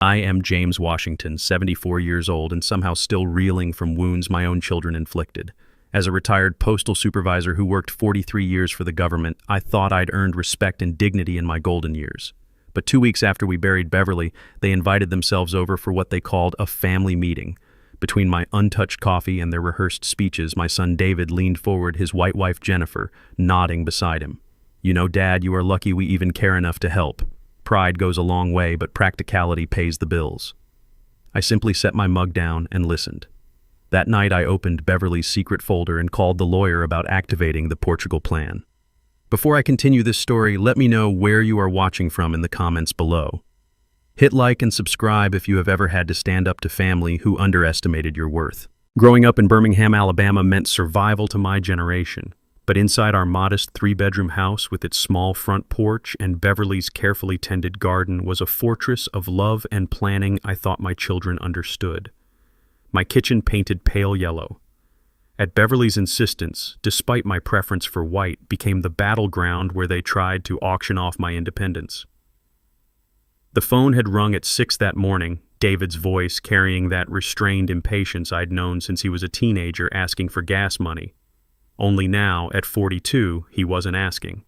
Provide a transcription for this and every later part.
I am James Washington, 74 years old and somehow still reeling from wounds my own children inflicted. As a retired postal supervisor who worked 43 years for the government, I thought I'd earned respect and dignity in my golden years. But 2 weeks after we buried Beverly, they invited themselves over for what they called a family meeting. Between my untouched coffee and their rehearsed speeches, my son David leaned forward, his white wife Jennifer nodding beside him. "You know, Dad, you are lucky we even care enough to help. Pride goes a long way, but practicality pays the bills." I simply set my mug down and listened. That night I opened Beverly's secret folder and called the lawyer about activating the Portugal plan. Before I continue this story, let me know where you are watching from in the comments below. Hit like and subscribe if you have ever had to stand up to family who underestimated your worth. Growing up in Birmingham, Alabama meant survival to my generation. But inside our modest 3-bedroom house with its small front porch and Beverly's carefully tended garden was a fortress of love and planning I thought my children understood. My kitchen painted pale yellow. At Beverly's insistence, despite my preference for white, became the battleground where they tried to auction off my independence. The phone had rung at 6 that morning, David's voice carrying that restrained impatience I'd known since he was a teenager asking for gas money. Only now, at 42, he wasn't asking.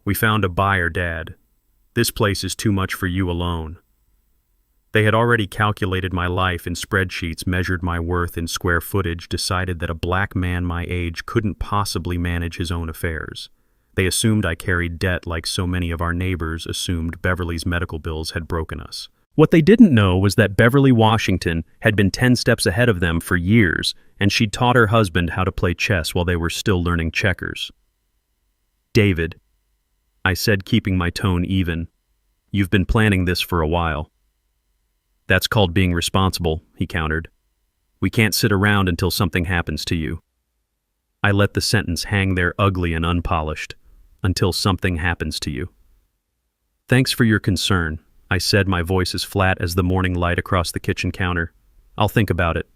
"We found a buyer, Dad. This place is too much for you alone." They had already calculated my life in spreadsheets, measured my worth in square footage, decided that a black man my age couldn't possibly manage his own affairs. They assumed I carried debt like so many of our neighbors assumed Beverly's medical bills had broken us. What they didn't know was that Beverly Washington had been 10 steps ahead of them for years, and she'd taught her husband how to play chess while they were still learning checkers. "David," I said, keeping my tone even, "you've been planning this for a while." "That's called being responsible," he countered. "We can't sit around until something happens to you." I let the sentence hang there ugly and unpolished. "Until something happens to you." "Thanks for your concern," I said, my voice as flat as the morning light across the kitchen counter. "I'll think about it."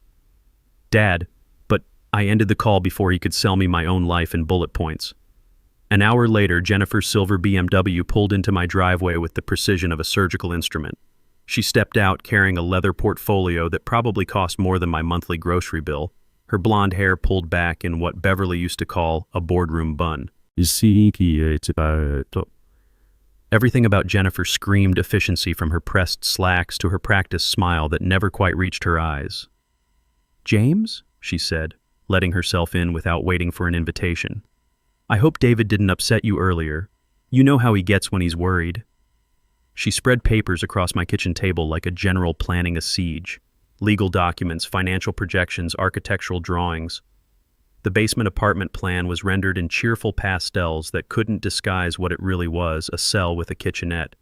"Dad," but I ended the call before he could sell me my own life in bullet points. An hour later, Jennifer's silver BMW pulled into my driveway with the precision of a surgical instrument. She stepped out carrying a leather portfolio that probably cost more than my monthly grocery bill, her blonde hair pulled back in what Beverly used to call a boardroom bun. Everything about Jennifer screamed efficiency, from her pressed slacks to her practiced smile that never quite reached her eyes. "James?" she said, letting herself in without waiting for an invitation. "I hope David didn't upset you earlier. You know how he gets when he's worried." She spread papers across my kitchen table like a general planning a siege. Legal documents, financial projections, architectural drawings. The basement apartment plan was rendered in cheerful pastels that couldn't disguise what it really was, a cell with a kitchenette.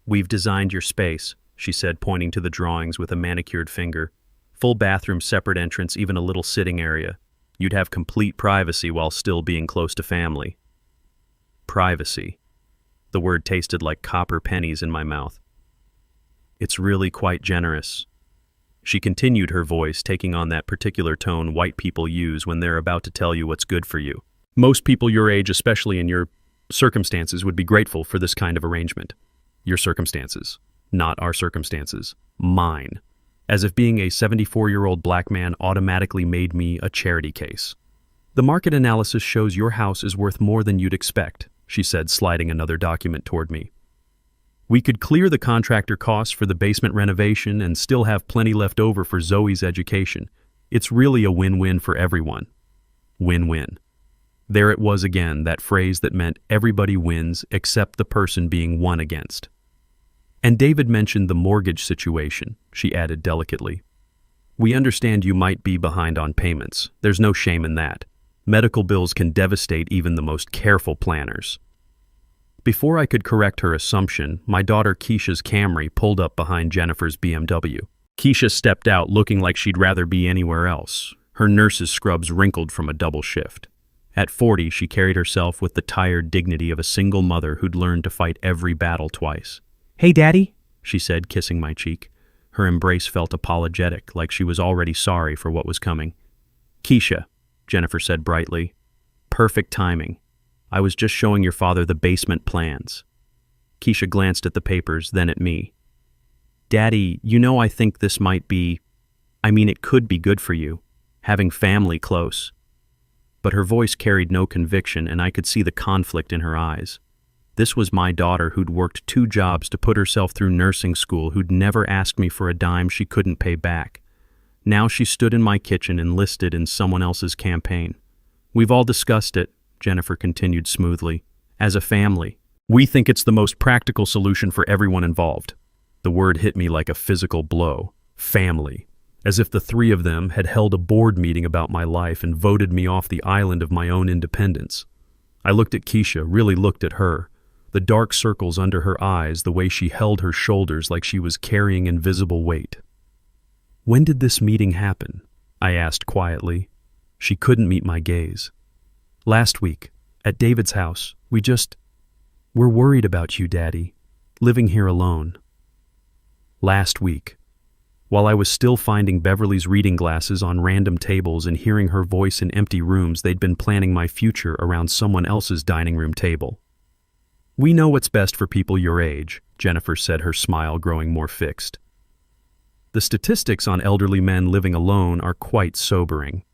"We've designed your space," she said, pointing to the drawings with a manicured finger. "Full bathroom, separate entrance, even a little sitting area. You'd have complete privacy while still being close to family." Privacy. The word tasted like copper pennies in my mouth. "It's really quite generous." She continued, her voice taking on that particular tone white people use when they're about to tell you what's good for you. "Most people your age, especially in your circumstances, would be grateful for this kind of arrangement. Your circumstances, not our circumstances. Mine. As if being a 74-year-old black man automatically made me a charity case. The market analysis shows your house is worth more than you'd expect," she said, sliding another document toward me. "We could clear the contractor costs for the basement renovation and still have plenty left over for Zoe's education. It's really a win-win for everyone." Win-win. There it was again, that phrase that meant everybody wins except the person being won against. "And David mentioned the mortgage situation," she added delicately. "We understand you might be behind on payments. There's no shame in that. Medical bills can devastate even the most careful planners." Before I could correct her assumption, my daughter Keisha's Camry pulled up behind Jennifer's BMW. Keisha stepped out looking like she'd rather be anywhere else. Her nurse's scrubs wrinkled from a double shift. At 40, she carried herself with the tired dignity of a single mother who'd learned to fight every battle twice. "Hey, Daddy," she said, kissing my cheek. Her embrace felt apologetic, like she was already sorry for what was coming. "Keisha," Jennifer said brightly. "Perfect timing. I was just showing your father the basement plans." Keisha glanced at the papers, then at me. Daddy, I think this might be, it could be good for you, having family close. But her voice carried no conviction, and I could see the conflict in her eyes. This was my daughter who'd worked 2 jobs to put herself through nursing school, who'd never asked me for a dime she couldn't pay back. Now she stood in my kitchen enlisted in someone else's campaign. We've all discussed it, Jennifer continued smoothly. As a family, we think it's the most practical solution for everyone involved. The word hit me like a physical blow. Family. As if the 3 of them had held a board meeting about my life and voted me off the island of my own independence. I looked at Keisha, really looked at her. The dark circles under her eyes, the way she held her shoulders like she was carrying invisible weight. When did this meeting happen? I asked quietly. She couldn't meet my gaze. Last week, at David's house. We're worried about you, Daddy, living here alone. Last week. While I was still finding Beverly's reading glasses on random tables and hearing her voice in empty rooms, they'd been planning my future around someone else's dining room table. We know what's best for people your age, Jennifer said, her smile growing more fixed. The statistics on elderly men living alone are quite sobering.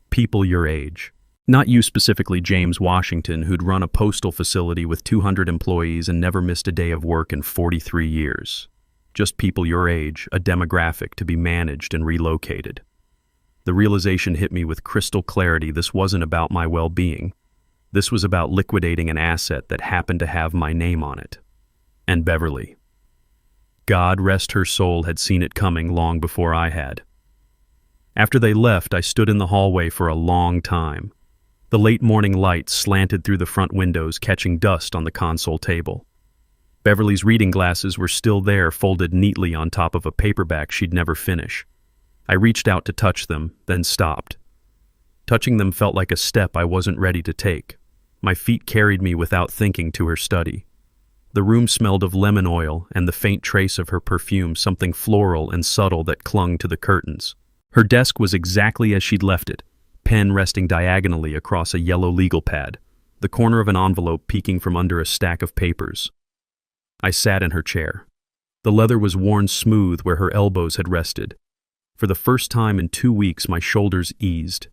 People your age. Not you specifically, James Washington, who'd run a postal facility with 200 employees and never missed a day of work in 43 years. Just people your age, a demographic to be managed and relocated. The realization hit me with crystal clarity. This wasn't about my well-being. This was about liquidating an asset that happened to have my name on it. And Beverly. God rest her soul, had seen it coming long before I had. After they left, I stood in the hallway for a long time. The late morning light slanted through the front windows, catching dust on the console table. Beverly's reading glasses were still there, folded neatly on top of a paperback she'd never finish. I reached out to touch them, then stopped. Touching them felt like a step I wasn't ready to take. My feet carried me without thinking to her study. The room smelled of lemon oil and the faint trace of her perfume, something floral and subtle that clung to the curtains. Her desk was exactly as she'd left it, pen resting diagonally across a yellow legal pad, the corner of an envelope peeking from under a stack of papers. I sat in her chair. The leather was worn smooth where her elbows had rested. For the first time in 2 weeks, my shoulders eased.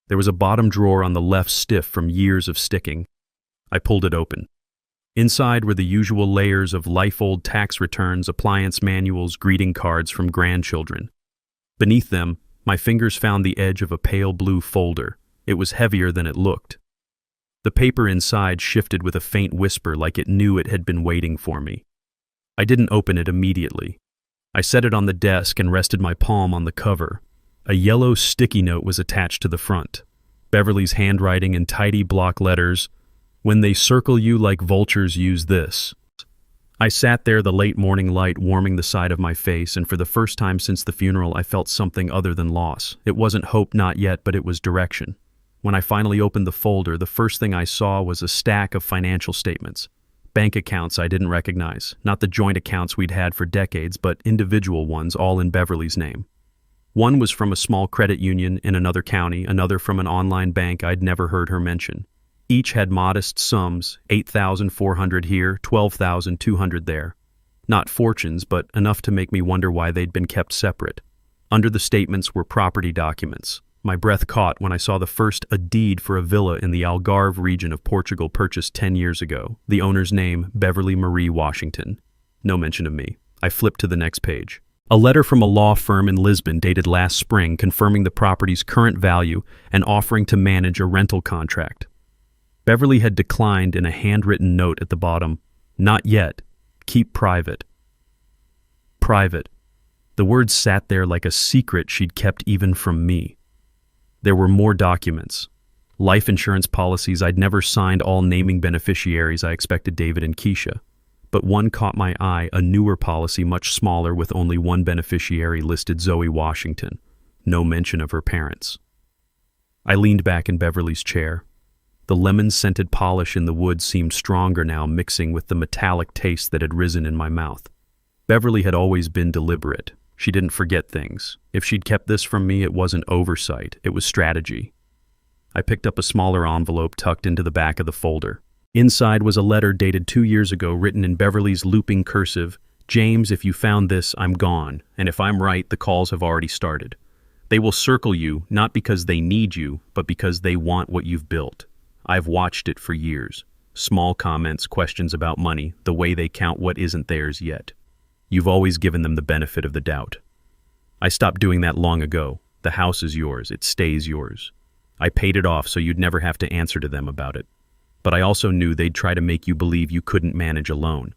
There was a bottom drawer on the left stiff from years of sticking. I pulled it open. Inside were the usual layers of life-old tax returns, appliance manuals, greeting cards from grandchildren. Beneath them, my fingers found the edge of a pale blue folder. It was heavier than it looked. The paper inside shifted with a faint whisper, like it knew it had been waiting for me. I didn't open it immediately. I set it on the desk and rested my palm on the cover. A yellow sticky note was attached to the front. Beverly's handwriting in tidy block letters. When they circle you like vultures, use this. I sat there, the late morning light warming the side of my face, and for the first time since the funeral, I felt something other than loss. It wasn't hope, not yet, but it was direction. When I finally opened the folder, the first thing I saw was a stack of financial statements. Bank accounts I didn't recognize, not the joint accounts we'd had for decades, but individual ones, all in Beverly's name. One was from a small credit union in another county, another from an online bank I'd never heard her mention. Each had modest sums, $8,400 here, $12,200 there. Not fortunes, but enough to make me wonder why they'd been kept separate. Under the statements were property documents. My breath caught when I saw the first, a deed for a villa in the Algarve region of Portugal purchased 10 years ago. The owner's name, Beverly Marie Washington. No mention of me. I flipped to the next page. A letter from a law firm in Lisbon dated last spring confirming the property's current value and offering to manage a rental contract. Beverly had declined in a handwritten note at the bottom. Not yet. Keep private. Private. The words sat there like a secret she'd kept even from me. There were more documents. Life insurance policies I'd never signed, all naming beneficiaries I expected David and Keisha. But one caught my eye, a newer policy, much smaller, with only one beneficiary listed, Zoe Washington. No mention of her parents. I leaned back in Beverly's chair. The lemon-scented polish in the wood seemed stronger now, mixing with the metallic taste that had risen in my mouth. Beverly had always been deliberate. She didn't forget things. If she'd kept this from me, it wasn't oversight, it was strategy. I picked up a smaller envelope tucked into the back of the folder. Inside was a letter dated 2 years ago, written in Beverly's looping cursive, James, if you found this, I'm gone, and if I'm right, the calls have already started. They will circle you, not because they need you, but because they want what you've built. I've watched it for years. Small comments, questions about money, the way they count what isn't theirs yet. You've always given them the benefit of the doubt. I stopped doing that long ago. The house is yours. It stays yours. I paid it off so you'd never have to answer to them about it. But I also knew they'd try to make you believe you couldn't manage alone.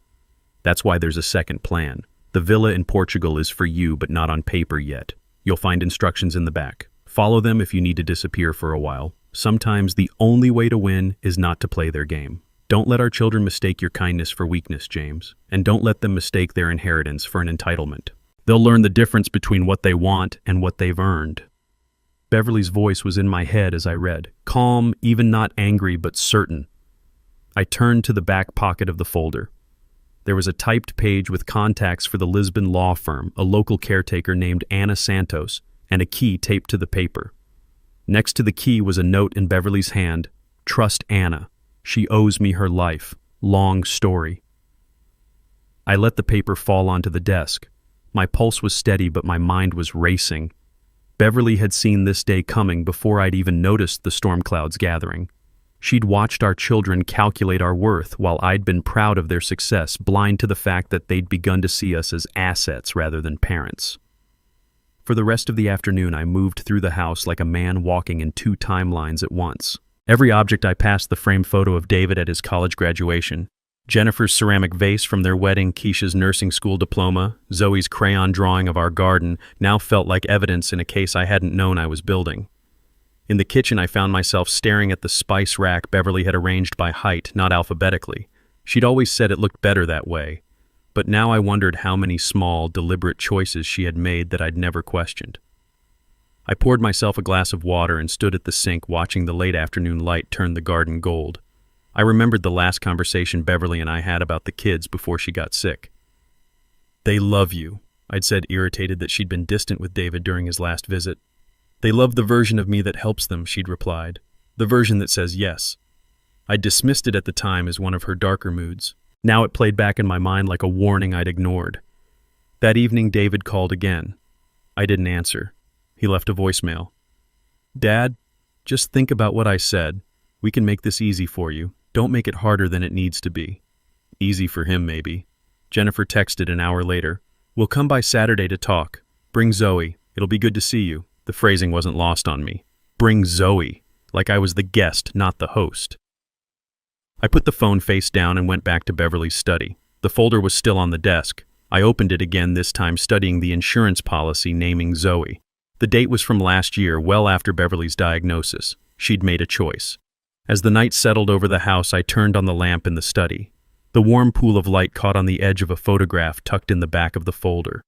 That's why there's a second plan. The villa in Portugal is for you, but not on paper yet. You'll find instructions in the back. Follow them if you need to disappear for a while. Sometimes the only way to win is not to play their game. Don't let our children mistake your kindness for weakness, James. And don't let them mistake their inheritance for an entitlement. They'll learn the difference between what they want and what they've earned. Beverly's voice was in my head as I read, calm, even not angry, but certain. I turned to the back pocket of the folder. There was a typed page with contacts for the Lisbon law firm, a local caretaker named Ana Santos, and a key taped to the paper. Next to the key was a note in Beverly's hand, "Trust Ana. She owes me her life. Long story." I let the paper fall onto the desk. My pulse was steady, but my mind was racing. Beverly had seen this day coming before I'd even noticed the storm clouds gathering. She'd watched our children calculate our worth while I'd been proud of their success, blind to the fact that they'd begun to see us as assets rather than parents. For the rest of the afternoon, I moved through the house like a man walking in two timelines at once. Every object I passed: the framed photo of David at his college graduation, Jennifer's ceramic vase from their wedding, Keisha's nursing school diploma, Zoe's crayon drawing of our garden, now felt like evidence in a case I hadn't known I was building. In the kitchen, I found myself staring at the spice rack Beverly had arranged by height, not alphabetically. She'd always said it looked better that way, but now I wondered how many small, deliberate choices she had made that I'd never questioned. I poured myself a glass of water and stood at the sink watching the late afternoon light turn the garden gold. I remembered the last conversation Beverly and I had about the kids before she got sick. "They love you," I'd said, irritated that she'd been distant with David during his last visit. "They love the version of me that helps them," she'd replied. "The version that says yes." I dismissed it at the time as one of her darker moods. Now it played back in my mind like a warning I'd ignored. That evening, David called again. I didn't answer. He left a voicemail. "Dad, just think about what I said. We can make this easy for you. Don't make it harder than it needs to be." Easy for him, maybe. Jennifer texted an hour later. "We'll come by Saturday to talk. Bring Zoe. It'll be good to see you." The phrasing wasn't lost on me. Bring Zoe. Like I was the guest, not the host. I put the phone face down and went back to Beverly's study. The folder was still on the desk. I opened it again, this time studying the insurance policy naming Zoe. The date was from last year, well after Beverly's diagnosis. She'd made a choice. As the night settled over the house, I turned on the lamp in the study. The warm pool of light caught on the edge of a photograph tucked in the back of the folder.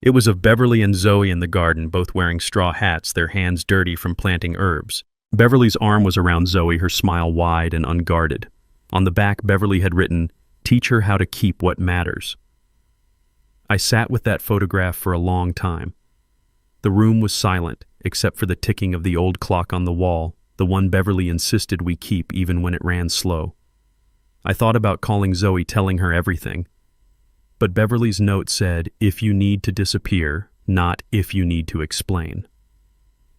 It was of Beverly and Zoe in the garden, both wearing straw hats, their hands dirty from planting herbs. Beverly's arm was around Zoe, her smile wide and unguarded. On the back, Beverly had written, "Teach her how to keep what matters." I sat with that photograph for a long time. The room was silent, except for the ticking of the old clock on the wall, the one Beverly insisted we keep even when it ran slow. I thought about calling Zoe, telling her everything. But Beverly's note said, "If you need to disappear, not if you need to explain."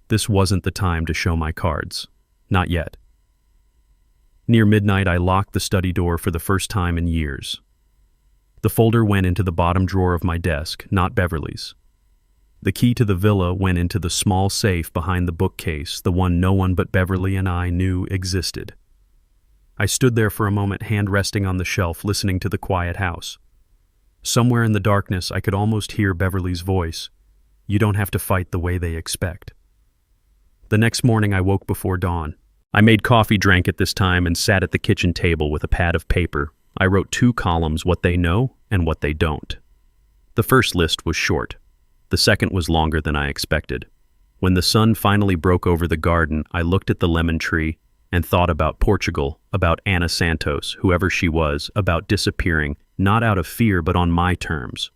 This wasn't the time to show my cards. Not yet. Near midnight, I locked the study door for the first time in years. The folder went into the bottom drawer of my desk, not Beverly's. The key to the villa went into the small safe behind the bookcase, the one no one but Beverly and I knew existed. I stood there for a moment, hand resting on the shelf, listening to the quiet house. Somewhere in the darkness, I could almost hear Beverly's voice. "You don't have to fight the way they expect." The next morning, I woke before dawn. I made coffee, drank at this time, and sat at the kitchen table with a pad of paper. I wrote 2 columns, what they know and what they don't. The first list was short. The second was longer than I expected. When the sun finally broke over the garden, I looked at the lemon tree and thought about Portugal, about Ana Santos, whoever she was, about disappearing, not out of fear but on my terms.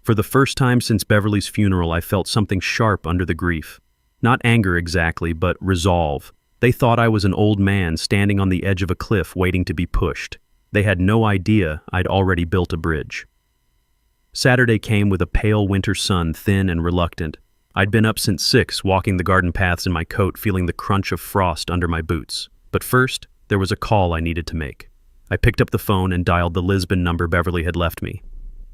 For the first time since Beverly's funeral, I felt something sharp under the grief. Not anger exactly, but resolve. They thought I was an old man standing on the edge of a cliff waiting to be pushed. They had no idea I'd already built a bridge. Saturday came with a pale winter sun, thin and reluctant. I'd been up since 6, walking the garden paths in my coat, feeling the crunch of frost under my boots. But first, there was a call I needed to make. I picked up the phone and dialed the Lisbon number Beverly had left me.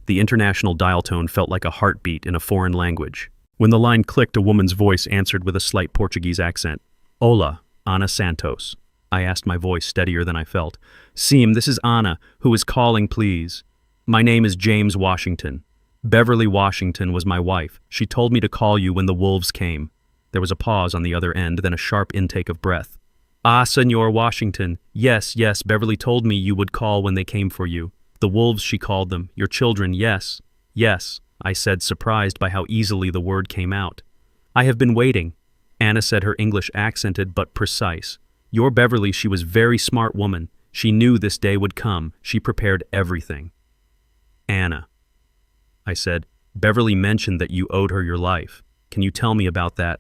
The international dial tone felt like a heartbeat in a foreign language. When the line clicked, a woman's voice answered with a slight Portuguese accent. "Hola, Ana Santos." I asked, my voice steadier than I felt. "Sim, this is Ana. Who is calling, please?" "My name is James Washington. Beverly Washington was my wife. She told me to call you when the wolves came." There was a pause on the other end, then a sharp intake of breath. "Ah, Senor Washington. Yes, Beverly told me you would call when they came for you. The wolves, she called them. Your children, yes. Yes," I said, surprised by how easily the word came out. "I have been waiting." Ana said, her English accented but precise. "Your Beverly, she was very smart woman. She knew this day would come. She prepared everything." "Ana," I said, "Beverly mentioned that you owed her your life. Can you tell me about that?"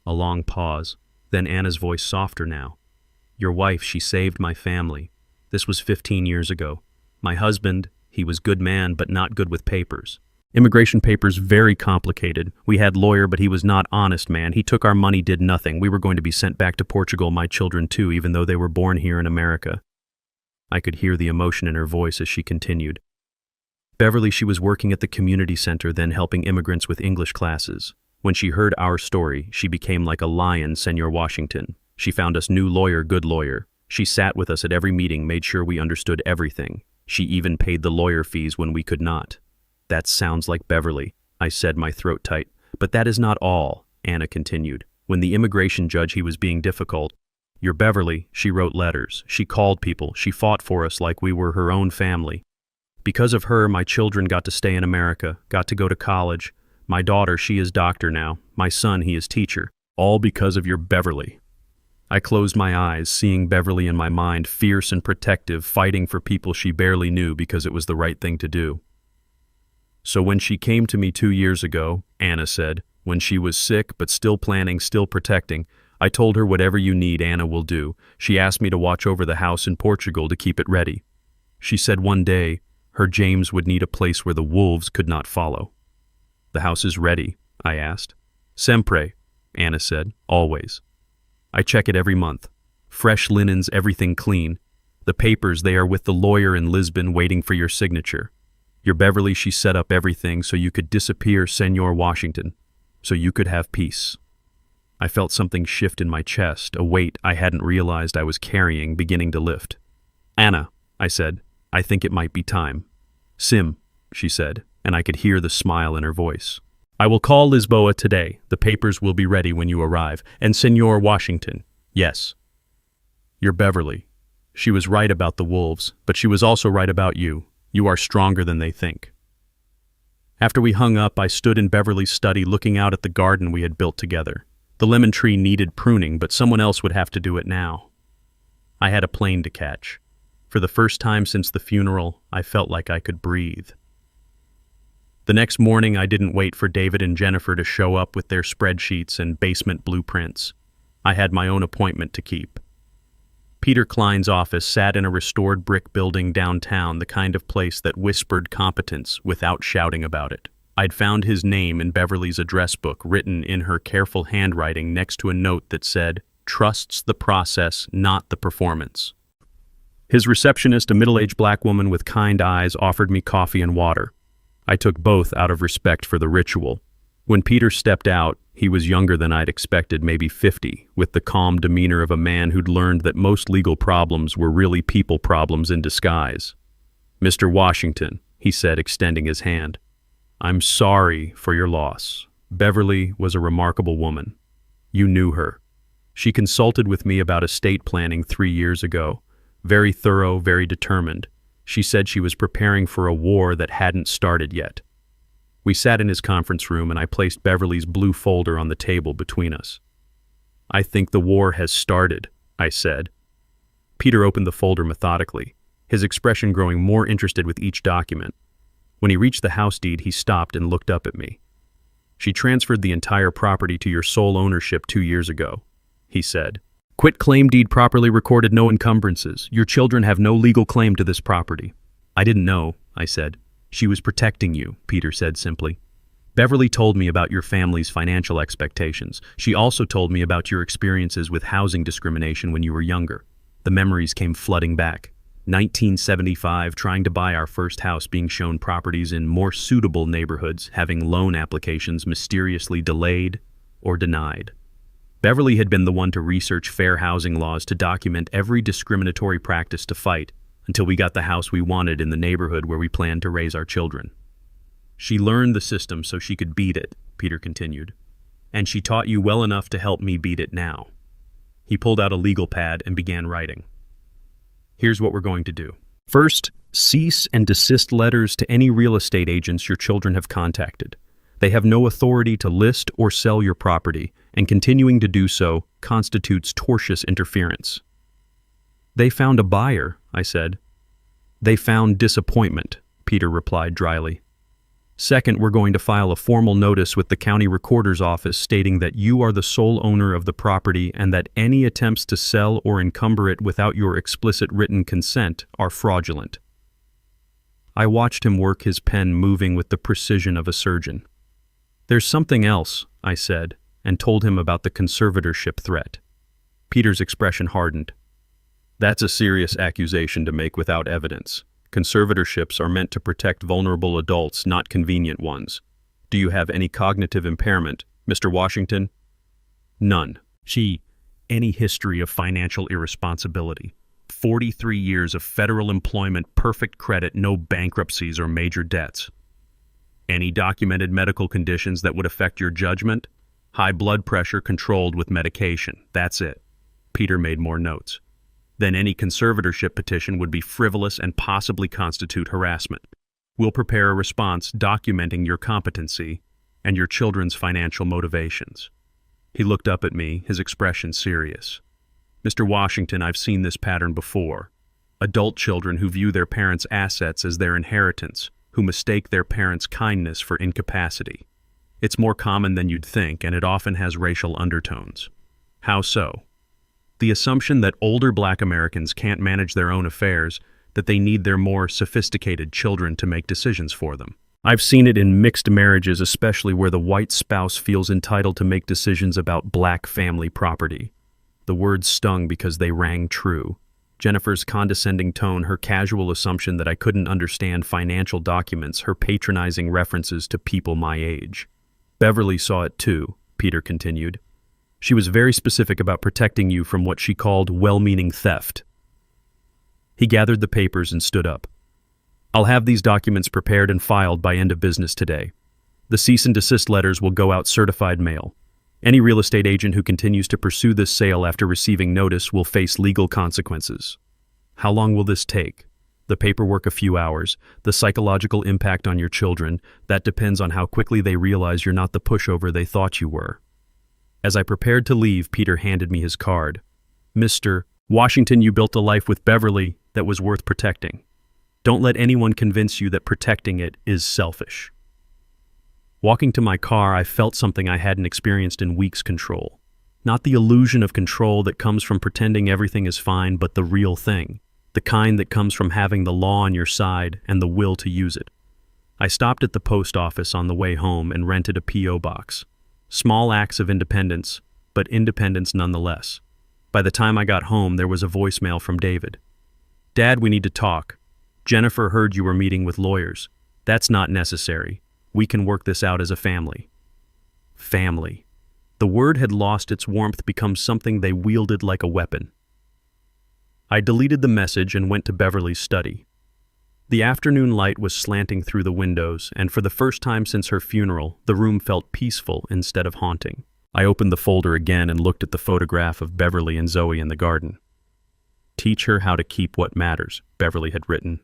A long pause, then Anna's voice softer now. "Your wife, she saved my family. This was 15 years ago. My husband, he was good man, but not good with papers. Immigration papers very complicated. We had lawyer, but he was not honest man. He took our money, did nothing. We were going to be sent back to Portugal, my children too, even though they were born here in America." I could hear the emotion in her voice as she continued. "Beverly, she was working at the community center, then helping immigrants with English classes. When she heard our story, she became like a lion, Senor Washington. She found us new lawyer, good lawyer. She sat with us at every meeting, made sure we understood everything. She even paid the lawyer fees when we could not." "That sounds like Beverly," I said, my throat tight. "But that is not all," Ana continued. "When the immigration judge, he was being difficult. Your Beverly, she wrote letters. She called people. She fought for us like we were her own family. Because of her, my children got to stay in America, got to go to college. My daughter, she is doctor now. My son, he is teacher. All because of your Beverly." I closed my eyes, seeing Beverly in my mind, fierce and protective, fighting for people she barely knew because it was the right thing to do. "So when she came to me 2 years ago," Ana said, "when she was sick but still planning, still protecting, I told her whatever you need, Ana will do. She asked me to watch over the house in Portugal to keep it ready. She said one day, her James would need a place where the wolves could not follow." "The house is ready?" I asked. "Sempre," Ana said, "always. I check it every month. Fresh linens, everything clean. The papers, they are with the lawyer in Lisbon waiting for your signature. Your Beverly, she set up everything so you could disappear, Senor Washington, so you could have peace." I felt something shift in my chest, a weight I hadn't realized I was carrying beginning to lift. "Ana," I said, "I think it might be time." "Sim," she said, and I could hear the smile in her voice. "I will call Lisboa today. The papers will be ready when you arrive. And Senor Washington, yes. Your Beverly, she was right about the wolves, but she was also right about you. You are stronger than they think." After we hung up, I stood in Beverly's study looking out at the garden we had built together. The lemon tree needed pruning, but someone else would have to do it now. I had a plane to catch. For the first time since the funeral, I felt like I could breathe. The next morning, I didn't wait for David and Jennifer to show up with their spreadsheets and basement blueprints. I had my own appointment to keep. Peter Klein's office sat in a restored brick building downtown, the kind of place that whispered competence without shouting about it. I'd found his name in Beverly's address book, written in her careful handwriting next to a note that said, "Trusts the process, not the performance." His receptionist, a middle-aged black woman with kind eyes, offered me coffee and water. I took both out of respect for the ritual. When Peter stepped out, he was younger than I'd expected, maybe 50, with the calm demeanor of a man who'd learned that most legal problems were really people problems in disguise. "Mr. Washington," he said, extending his hand, "I'm sorry for your loss. Beverly was a remarkable woman. You knew her. She consulted with me about estate planning 3 years ago. Very thorough, very determined. She said she was preparing for a war that hadn't started yet." We sat in his conference room and I placed Beverly's blue folder on the table between us. "I think the war has started," I said. Peter opened the folder methodically, his expression growing more interested with each document. When he reached the house deed, he stopped and looked up at me. "She transferred the entire property to your sole ownership 2 years ago," he said. "Quit claim deed properly recorded, no encumbrances. Your children have no legal claim to this property." "I didn't know," I said. She was protecting you, Peter said simply. Beverly told me about your family's financial expectations. She also told me about your experiences with housing discrimination when you were younger. The memories came flooding back. 1975, trying to buy our first house, being shown properties in more suitable neighborhoods, having loan applications mysteriously delayed or denied. Beverly had been the one to research fair housing laws, to document every discriminatory practice, to fight until we got the house we wanted in the neighborhood where we planned to raise our children. She learned the system so she could beat it, Peter continued. And she taught you well enough to help me beat it now. He pulled out a legal pad and began writing. Here's what we're going to do. First, cease and desist letters to any real estate agents your children have contacted. They have no authority to list or sell your property, and continuing to do so constitutes tortious interference. They found a buyer, I said. They found disappointment, Peter replied dryly. Second, we're going to file a formal notice with the county recorder's office stating that you are the sole owner of the property and that any attempts to sell or encumber it without your explicit written consent are fraudulent. I watched him work, his pen moving with the precision of a surgeon. There's something else, I said, and told him about the conservatorship threat. Peter's expression hardened. That's a serious accusation to make without evidence. Conservatorships are meant to protect vulnerable adults, not convenient ones. Do you have any cognitive impairment, Mr. Washington? None. Any history of financial irresponsibility. 43 years of federal employment, perfect credit, no bankruptcies or major debts. Any documented medical conditions that would affect your judgment? High blood pressure controlled with medication. That's it. Peter made more notes. Then any conservatorship petition would be frivolous and possibly constitute harassment. We'll prepare a response documenting your competency and your children's financial motivations. He looked up at me, his expression serious. Mr. Washington, I've seen this pattern before. Adult children who view their parents' assets as their inheritance, who mistake their parents' kindness for incapacity. It's more common than you'd think, and it often has racial undertones. How so? The assumption that older Black Americans can't manage their own affairs, that they need their more sophisticated children to make decisions for them. I've seen it in mixed marriages, especially where the white spouse feels entitled to make decisions about Black family property. The words stung because they rang true. Jennifer's condescending tone, her casual assumption that I couldn't understand financial documents, her patronizing references to people my age. Beverly saw it too, Peter continued. She was very specific about protecting you from what she called well-meaning theft. He gathered the papers and stood up. I'll have these documents prepared and filed by end of business today. The cease and desist letters will go out certified mail. Any real estate agent who continues to pursue this sale after receiving notice will face legal consequences. How long will this take? The paperwork, a few hours. The psychological impact on your children, that depends on how quickly they realize you're not the pushover they thought you were. As I prepared to leave, Peter handed me his card. Mr. Washington, you built a life with Beverly that was worth protecting. Don't let anyone convince you that protecting it is selfish. Walking to my car, I felt something I hadn't experienced in weeks: control. Not the illusion of control that comes from pretending everything is fine, but the real thing. The kind that comes from having the law on your side and the will to use it. I stopped at the post office on the way home and rented a P.O. box. Small acts of independence, but independence nonetheless. By the time I got home, there was a voicemail from David. Dad, we need to talk. Jennifer heard you were meeting with lawyers. That's not necessary. We can work this out as a family. Family. The word had lost its warmth, become something they wielded like a weapon. I deleted the message and went to Beverly's study. The afternoon light was slanting through the windows, and for the first time since her funeral, the room felt peaceful instead of haunting. I opened the folder again and looked at the photograph of Beverly and Zoe in the garden. Teach her how to keep what matters, Beverly had written.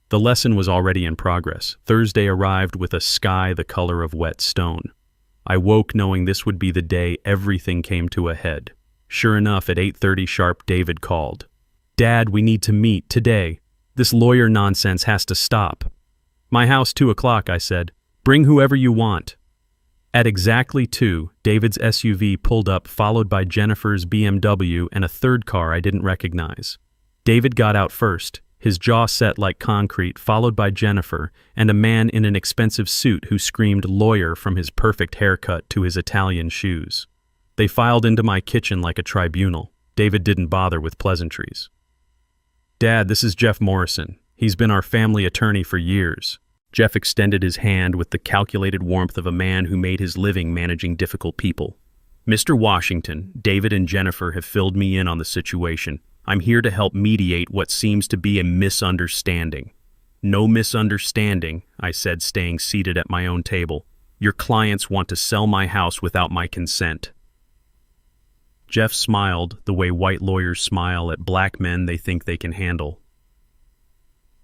The lesson was already in progress. Thursday arrived with a sky the color of wet stone. I woke knowing this would be the day everything came to a head. Sure enough, at 8:30 sharp, David called. Dad, we need to meet today. This lawyer nonsense has to stop. My house, 2 o'clock, I said. Bring whoever you want. At exactly 2, David's SUV pulled up, followed by Jennifer's BMW and a third car I didn't recognize. David got out first, his jaw set like concrete, followed by Jennifer and a man in an expensive suit who screamed lawyer from his perfect haircut to his Italian shoes. They filed into my kitchen like a tribunal. David didn't bother with pleasantries. "Dad, this is Jeff Morrison. He's been our family attorney for years." Jeff extended his hand with the calculated warmth of a man who made his living managing difficult people. "Mr. Washington, David and Jennifer have filled me in on the situation. I'm here to help mediate what seems to be a misunderstanding." "No misunderstanding," I said, staying seated at my own table. "Your clients want to sell my house without my consent." Jeff smiled the way white lawyers smile at black men they think they can handle.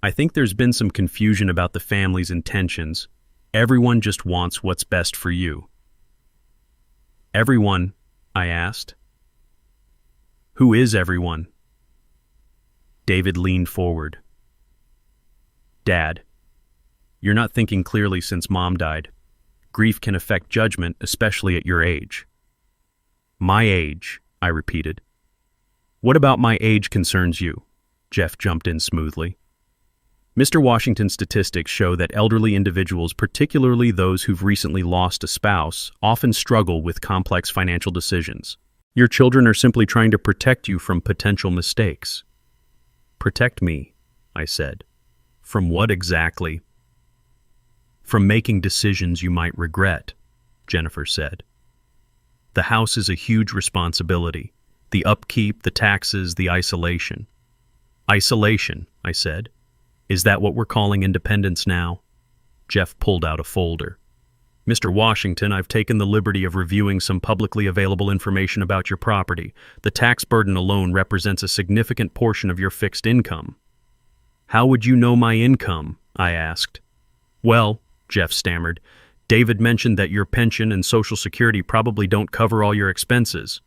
"I think there's been some confusion about the family's intentions. Everyone just wants what's best for you." "Everyone?" I asked. "Who is everyone?" David leaned forward. "Dad, you're not thinking clearly since Mom died. Grief can affect judgment, especially at your age." "My age," I repeated. "What about my age concerns you?" Jeff jumped in smoothly. "Mr. Washington's statistics show that elderly individuals, particularly those who've recently lost a spouse, often struggle with complex financial decisions. Your children are simply trying to protect you from potential mistakes." "Protect me," I said. "From what exactly?" "From making decisions you might regret," Jennifer said. "The house is a huge responsibility. The upkeep, the taxes, the isolation." "Isolation," I said. "Is that what we're calling independence now?" Jeff pulled out a folder. "Mr. Washington, I've taken the liberty of reviewing some publicly available information about your property. The tax burden alone represents a significant portion of your fixed income." "How would you know my income?" I asked. "Well," Jeff stammered, "David mentioned that your pension and Social Security probably don't cover all your expenses."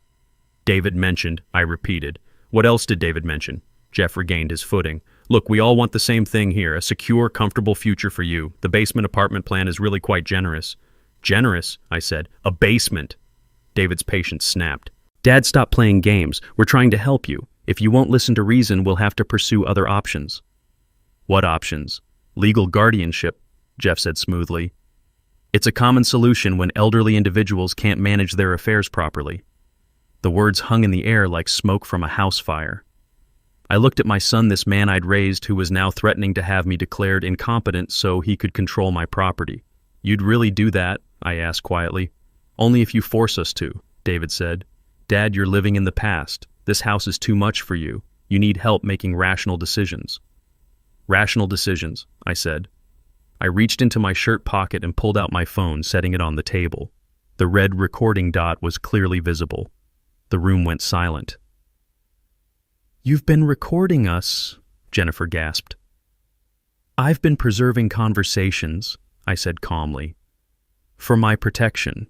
"David mentioned," I repeated. "What else did David mention?" Jeff regained his footing. "Look, we all want the same thing here, a secure, comfortable future for you. The basement apartment plan is really quite generous." "Generous?" I said. "A basement." David's patience snapped. "Dad, stop playing games. We're trying to help you. If you won't listen to reason, we'll have to pursue other options." "What options?" "Legal guardianship," Jeff said smoothly. "It's a common solution when elderly individuals can't manage their affairs properly." The words hung in the air like smoke from a house fire. I looked at my son, this man I'd raised who was now threatening to have me declared incompetent so he could control my property. "You'd really do that?" I asked quietly. "Only if you force us to," David said. "Dad, you're living in the past. This house is too much for you. You need help making rational decisions." "Rational decisions," I said. I reached into my shirt pocket and pulled out my phone, setting it on the table. The red recording dot was clearly visible. The room went silent. "You've been recording us," Jennifer gasped. "I've been preserving conversations," I said calmly. "For my protection."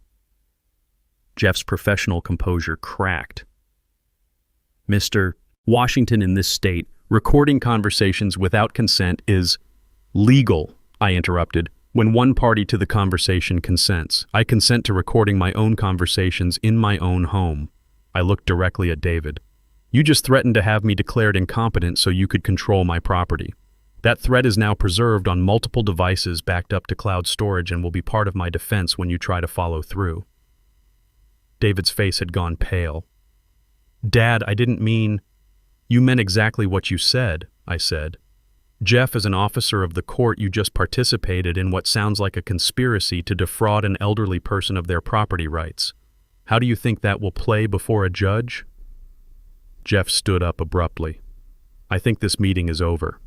Jeff's professional composure cracked. "Mr. Washington, in this state, recording conversations without consent is legal," I interrupted. "When one party to the conversation consents, I consent to recording my own conversations in my own home." I looked directly at David. "You just threatened to have me declared incompetent so you could control my property. That threat is now preserved on multiple devices backed up to cloud storage and will be part of my defense when you try to follow through." David's face had gone pale. "Dad, I didn't mean—" "You meant exactly what you said," I said. "Jeff, as an officer of the court, you just participated in what sounds like a conspiracy to defraud an elderly person of their property rights. How do you think that will play before a judge?" Jeff stood up abruptly. "I think this meeting is over."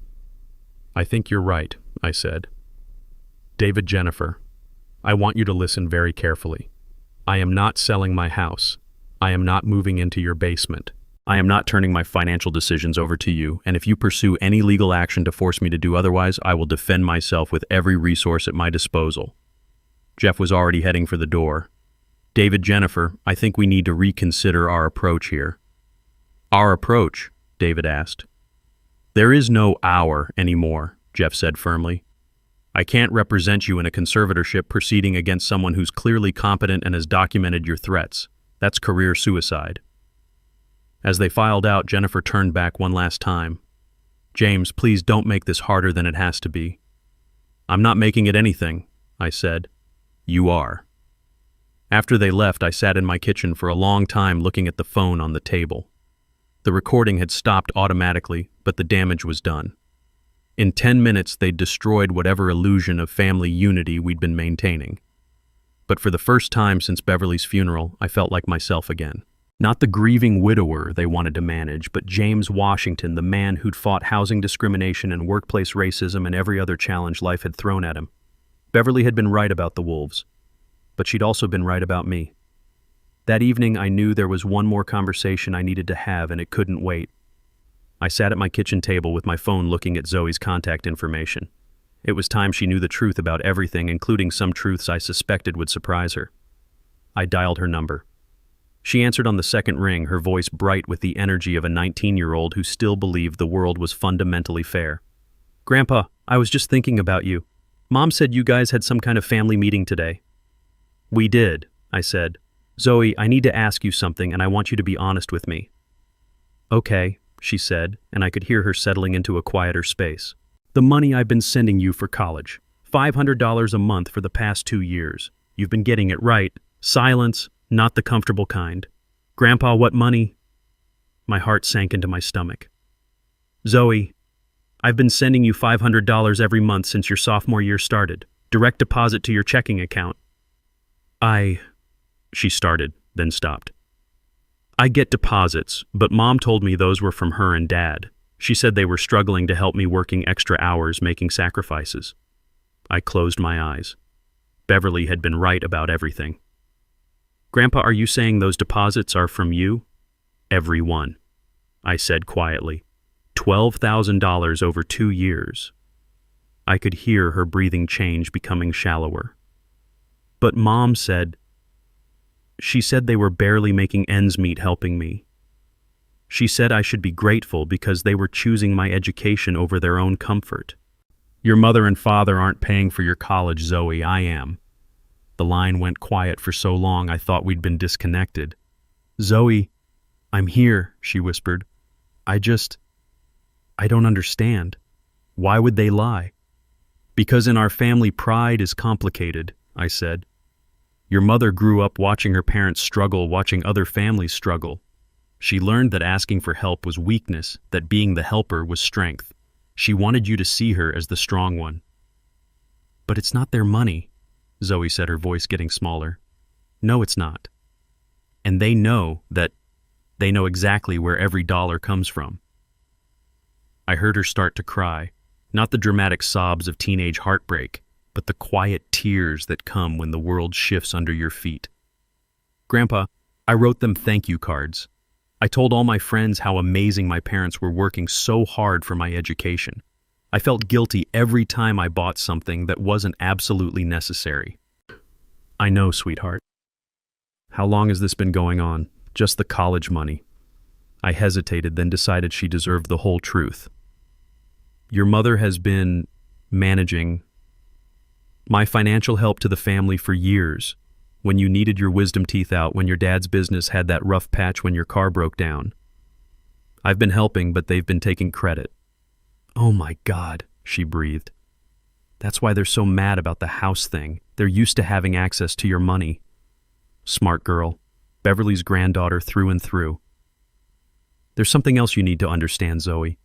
"I think you're right," I said. "David, Jennifer, I want you to listen very carefully. I am not selling my house. I am not moving into your basement. I am not turning my financial decisions over to you, and if you pursue any legal action to force me to do otherwise, I will defend myself with every resource at my disposal." Jeff was already heading for the door. "David, Jennifer, I think we need to reconsider our approach here." "Our approach?" David asked. "There is no our anymore," Jeff said firmly. "I can't represent you in a conservatorship proceeding against someone who's clearly competent and has documented your threats. That's career suicide." As they filed out, Jennifer turned back one last time. James, please don't make this harder than it has to be. I'm not making it anything, I said. You are. After they left, I sat in my kitchen for a long time looking at the phone on the table. The recording had stopped automatically, but the damage was done. In 10 minutes, they'd destroyed whatever illusion of family unity we'd been maintaining. But for the first time since Beverly's funeral, I felt like myself again. Not the grieving widower they wanted to manage, but James Washington, the man who'd fought housing discrimination and workplace racism and every other challenge life had thrown at him. Beverly had been right about the wolves, but she'd also been right about me. That evening, I knew there was one more conversation I needed to have, and it couldn't wait. I sat at my kitchen table with my phone looking at Zoe's contact information. It was time she knew the truth about everything, including some truths I suspected would surprise her. I dialed her number. She answered on the second ring, her voice bright with the energy of a 19-year-old who still believed the world was fundamentally fair. Grandpa, I was just thinking about you. Mom said you guys had some kind of family meeting today. We did, I said. Zoe, I need to ask you something, and I want you to be honest with me. Okay, she said, and I could hear her settling into a quieter space. The money I've been sending you for college, $500 a month for the past 2 years. You've been getting it right. Silence, not the comfortable kind. Grandpa, what money? My heart sank into my stomach. Zoe, I've been sending you $500 every month since your sophomore year started. Direct deposit to your checking account. She started, then stopped. I get deposits, but Mom told me those were from her and Dad. She said they were struggling to help me working extra hours, making sacrifices. I closed my eyes. Beverly had been right about everything. Grandpa, are you saying those deposits are from you? Every one, I said quietly. $12,000 over 2 years. I could hear her breathing change, becoming shallower. But Mom said, she said they were barely making ends meet helping me. She said I should be grateful because they were choosing my education over their own comfort. Your mother and father aren't paying for your college, Zoe, I am. The line went quiet for so long I thought we'd been disconnected. Zoe, I'm here, she whispered. I don't understand. Why would they lie? Because in our family, pride is complicated, I said. Your mother grew up watching her parents struggle, watching other families struggle. She learned that asking for help was weakness, that being the helper was strength. She wanted you to see her as the strong one. But it's not their money, Zoe said, her voice getting smaller. No, it's not. And they know exactly where every dollar comes from. I heard her start to cry, not the dramatic sobs of teenage heartbreak, but the quiet tears that come when the world shifts under your feet. Grandpa, I wrote them thank you cards. I told all my friends how amazing my parents were working so hard for my education. I felt guilty every time I bought something that wasn't absolutely necessary. I know, sweetheart. How long has this been going on? Just the college money. I hesitated, then decided she deserved the whole truth. Your mother has been managing my financial help to the family for years. When you needed your wisdom teeth out, when your dad's business had that rough patch, when your car broke down. I've been helping, but they've been taking credit. Oh my God, she breathed. That's why they're so mad about the house thing. They're used to having access to your money. Smart girl. Beverly's granddaughter through and through. There's something else you need to understand, Zoe.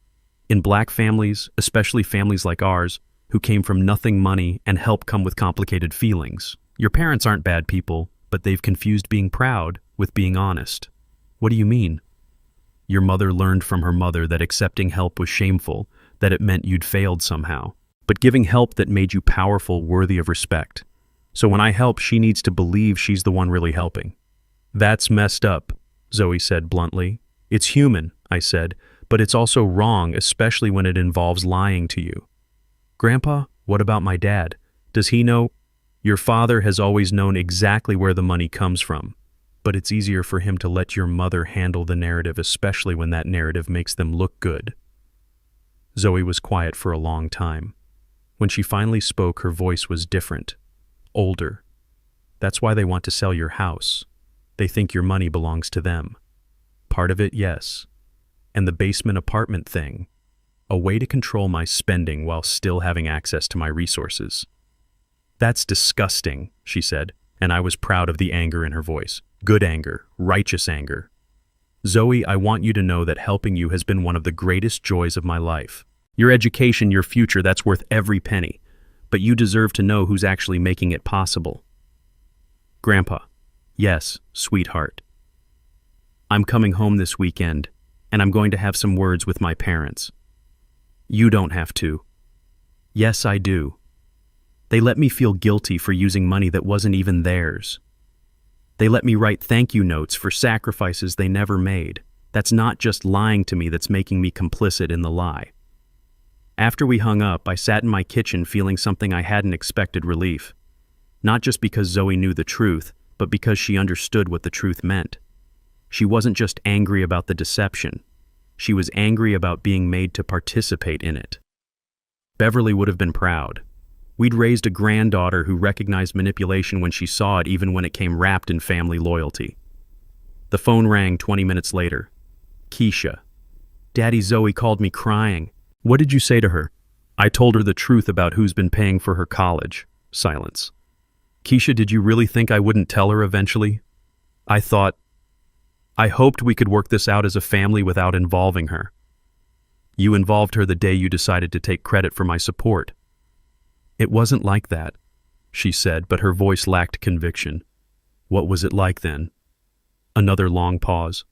In Black families, especially families like ours, who came from nothing money and help come with complicated feelings. Your parents aren't bad people, but they've confused being proud with being honest. What do you mean? Your mother learned from her mother that accepting help was shameful, that it meant you'd failed somehow, but giving help that made you powerful, worthy of respect. So when I help, she needs to believe she's the one really helping. That's messed up, Zoe said bluntly. It's human, I said, but it's also wrong, especially when it involves lying to you. Grandpa, what about my dad? Does he know? Your father has always known exactly where the money comes from, but it's easier for him to let your mother handle the narrative, especially when that narrative makes them look good. Zoe was quiet for a long time. When she finally spoke, her voice was different, older. That's why they want to sell your house. They think your money belongs to them. Part of it, yes. And the basement apartment thing. a way to control my spending while still having access to my resources. "That's disgusting," she said, and I was proud of the anger in her voice. Good anger, righteous anger. "Zoe, I want you to know that helping you has been one of the greatest joys of my life. Your education, your future, that's worth every penny. But you deserve to know who's actually making it possible." "Grandpa." "Yes, sweetheart. I'm coming home this weekend, and I'm going to have some words with my parents." "You don't have to." "Yes, I do. They let me feel guilty for using money that wasn't even theirs. They let me write thank you notes for sacrifices they never made. That's not just lying to me that's making me complicit in the lie." After we hung up, I sat in my kitchen feeling something I hadn't expected: relief. Not just because Zoe knew the truth, but because she understood what the truth meant. She wasn't just angry about the deception. She was angry about being made to participate in it. Beverly would have been proud. We'd raised a granddaughter who recognized manipulation when she saw it, even when it came wrapped in family loyalty. The phone rang 20 minutes later. Keisha. "Daddy, Zoe called me crying." "What did you say to her?" "I told her the truth about who's been paying for her college." Silence. "Keisha, did you really think I wouldn't tell her eventually?" I hoped we could work this out as a family without involving her." "You involved her the day you decided to take credit for my support." "It wasn't like that," she said, but her voice lacked conviction. "What was it like then?" Another long pause.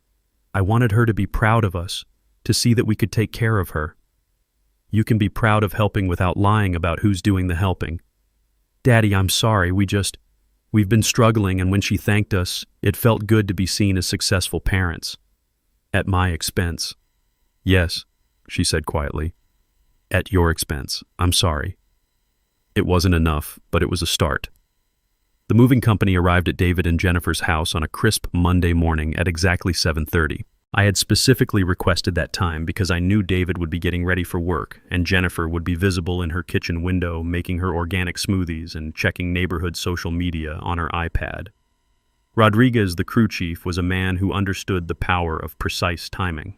"I wanted her to be proud of us, to see that we could take care of her." "You can be proud of helping without lying about who's doing the helping." "Daddy, I'm sorry, we've been struggling, and when she thanked us, it felt good to be seen as successful parents." "At my expense." "Yes," she said quietly. "At your expense. I'm sorry." It wasn't enough, but it was a start. The moving company arrived at David and Jennifer's house on a crisp Monday morning at exactly 7:30. I had specifically requested that time because I knew David would be getting ready for work, and Jennifer would be visible in her kitchen window making her organic smoothies and checking neighborhood social media on her iPad. Rodriguez, the crew chief, was a man who understood the power of precise timing.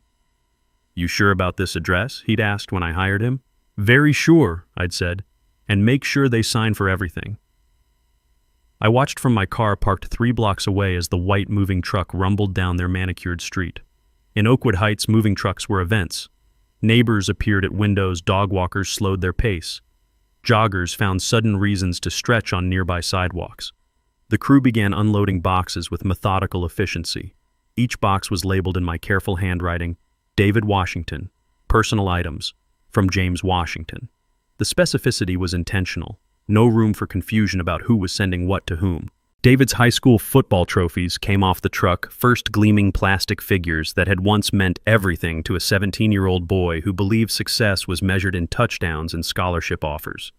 "You sure about this address?" he'd asked when I hired him. "Very sure," I'd said. "And make sure they sign for everything." I watched from my car parked 3 blocks away as the white moving truck rumbled down their manicured street. In Oakwood Heights, moving trucks were events. Neighbors appeared at windows, dog walkers slowed their pace. Joggers found sudden reasons to stretch on nearby sidewalks. The crew began unloading boxes with methodical efficiency. Each box was labeled in my careful handwriting, "David Washington, personal items, from James Washington." The specificity was intentional. No room for confusion about who was sending what to whom. David's high school football trophies came off the truck, first gleaming plastic figures that had once meant everything to a 17-year-old boy who believed success was measured in touchdowns and scholarship offers.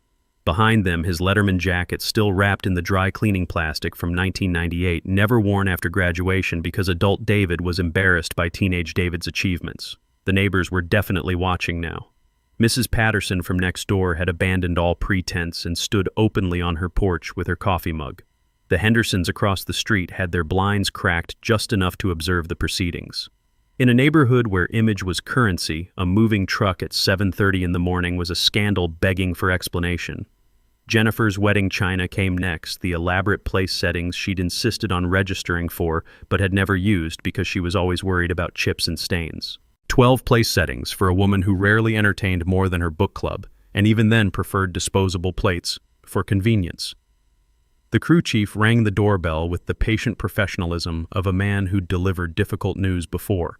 Behind them, his Letterman jacket still wrapped in the dry cleaning plastic from 1998, never worn after graduation because adult David was embarrassed by teenage David's achievements. The neighbors were definitely watching now. Mrs. Patterson from next door had abandoned all pretense and stood openly on her porch with her coffee mug. The Hendersons across the street had their blinds cracked just enough to observe the proceedings. In a neighborhood where image was currency, a moving truck at 7:30 in the morning was a scandal begging for explanation. Jennifer's wedding china came next, the elaborate place settings she'd insisted on registering for but had never used because she was always worried about chips and stains. 12 place settings for a woman who rarely entertained more than her book club, and even then preferred disposable plates for convenience. The crew chief rang the doorbell with the patient professionalism of a man who'd delivered difficult news before.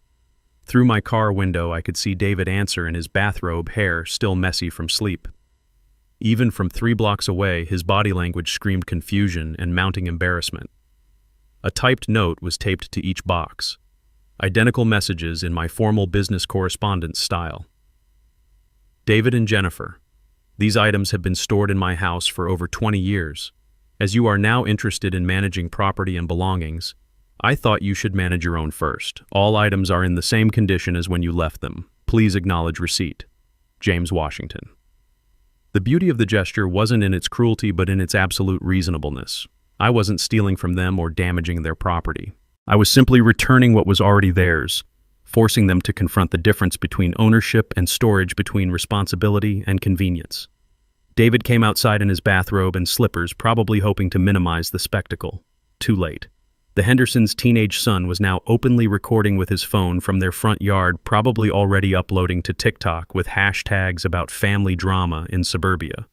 Through my car window, I could see David answer in his bathrobe, hair still messy from sleep. Even from 3 blocks away, his body language screamed confusion and mounting embarrassment. A typed note was taped to each box. Identical messages in my formal business correspondence style. David and Jennifer, these items have been stored in my house for over 20 years. As you are now interested in managing property and belongings, I thought you should manage your own first. All items are in the same condition as when you left them. Please acknowledge receipt. James Washington. The beauty of the gesture wasn't in its cruelty but in its absolute reasonableness. I wasn't stealing from them or damaging their property. I was simply returning what was already theirs, forcing them to confront the difference between ownership and storage, between responsibility and convenience. David came outside in his bathrobe and slippers, probably hoping to minimize the spectacle. Too late. The Hendersons' teenage son was now openly recording with his phone from their front yard, probably already uploading to TikTok with hashtags about family drama in suburbia.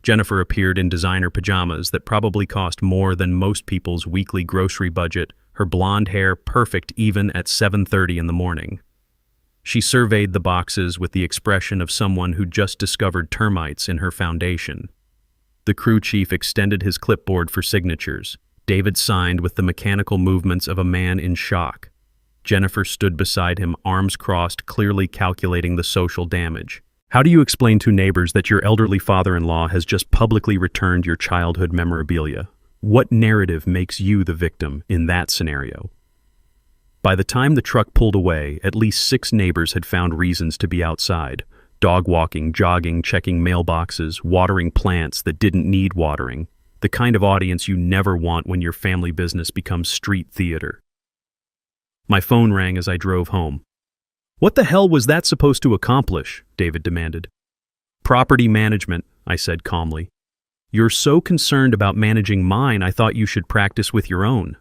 Jennifer appeared in designer pajamas that probably cost more than most people's weekly grocery budget, her blonde hair perfect even at 7:30 in the morning. She surveyed the boxes with the expression of someone who just discovered termites in her foundation. The crew chief extended his clipboard for signatures. David signed with the mechanical movements of a man in shock. Jennifer stood beside him, arms crossed, clearly calculating the social damage. How do you explain to neighbors that your elderly father-in-law has just publicly returned your childhood memorabilia? What narrative makes you the victim in that scenario? By the time the truck pulled away, at least 6 neighbors had found reasons to be outside. Dog walking, jogging, checking mailboxes, watering plants that didn't need watering. The kind of audience you never want when your family business becomes street theater. My phone rang as I drove home. "What the hell was that supposed to accomplish?" David demanded. "Property management," I said calmly. "You're so concerned about managing mine, I thought you should practice with your own.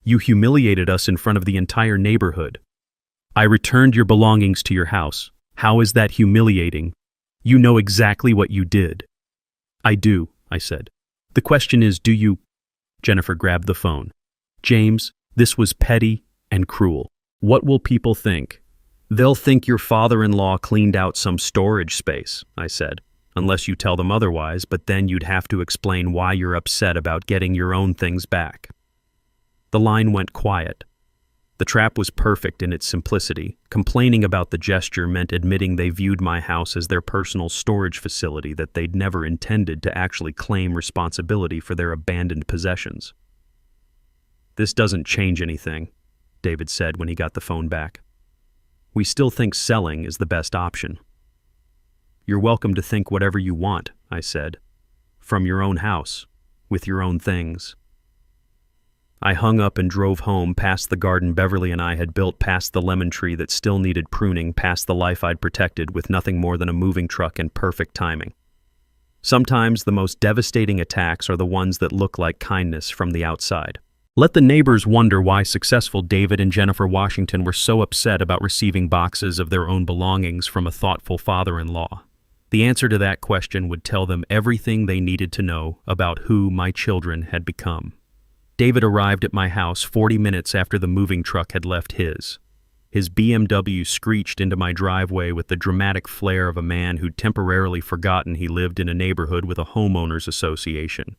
You humiliated us in front of the entire neighborhood. I returned your belongings to your house. How is that humiliating? You know exactly what you did." "I do," I said. "The question is, do you—" Jennifer grabbed the phone. "James, this was petty and cruel. What will people think?" "They'll think your father-in-law cleaned out some storage space," I said, "unless you tell them otherwise, but then you'd have to explain why you're upset about getting your own things back." The line went quiet. The trap was perfect in its simplicity. Complaining about the gesture meant admitting they viewed my house as their personal storage facility, that they'd never intended to actually claim responsibility for their abandoned possessions. "This doesn't change anything," David said when he got the phone back. "We still think selling is the best option." "You're welcome to think whatever you want," I said. "From your own house, with your own things." I hung up and drove home, past the garden Beverly and I had built, past the lemon tree that still needed pruning, past the life I'd protected with nothing more than a moving truck and perfect timing. Sometimes the most devastating attacks are the ones that look like kindness from the outside. Let the neighbors wonder why successful David and Jennifer Washington were so upset about receiving boxes of their own belongings from a thoughtful father-in-law. The answer to that question would tell them everything they needed to know about who my children had become. David arrived at my house 40 minutes after the moving truck had left his. His BMW screeched into my driveway with the dramatic flair of a man who'd temporarily forgotten he lived in a neighborhood with a homeowners association.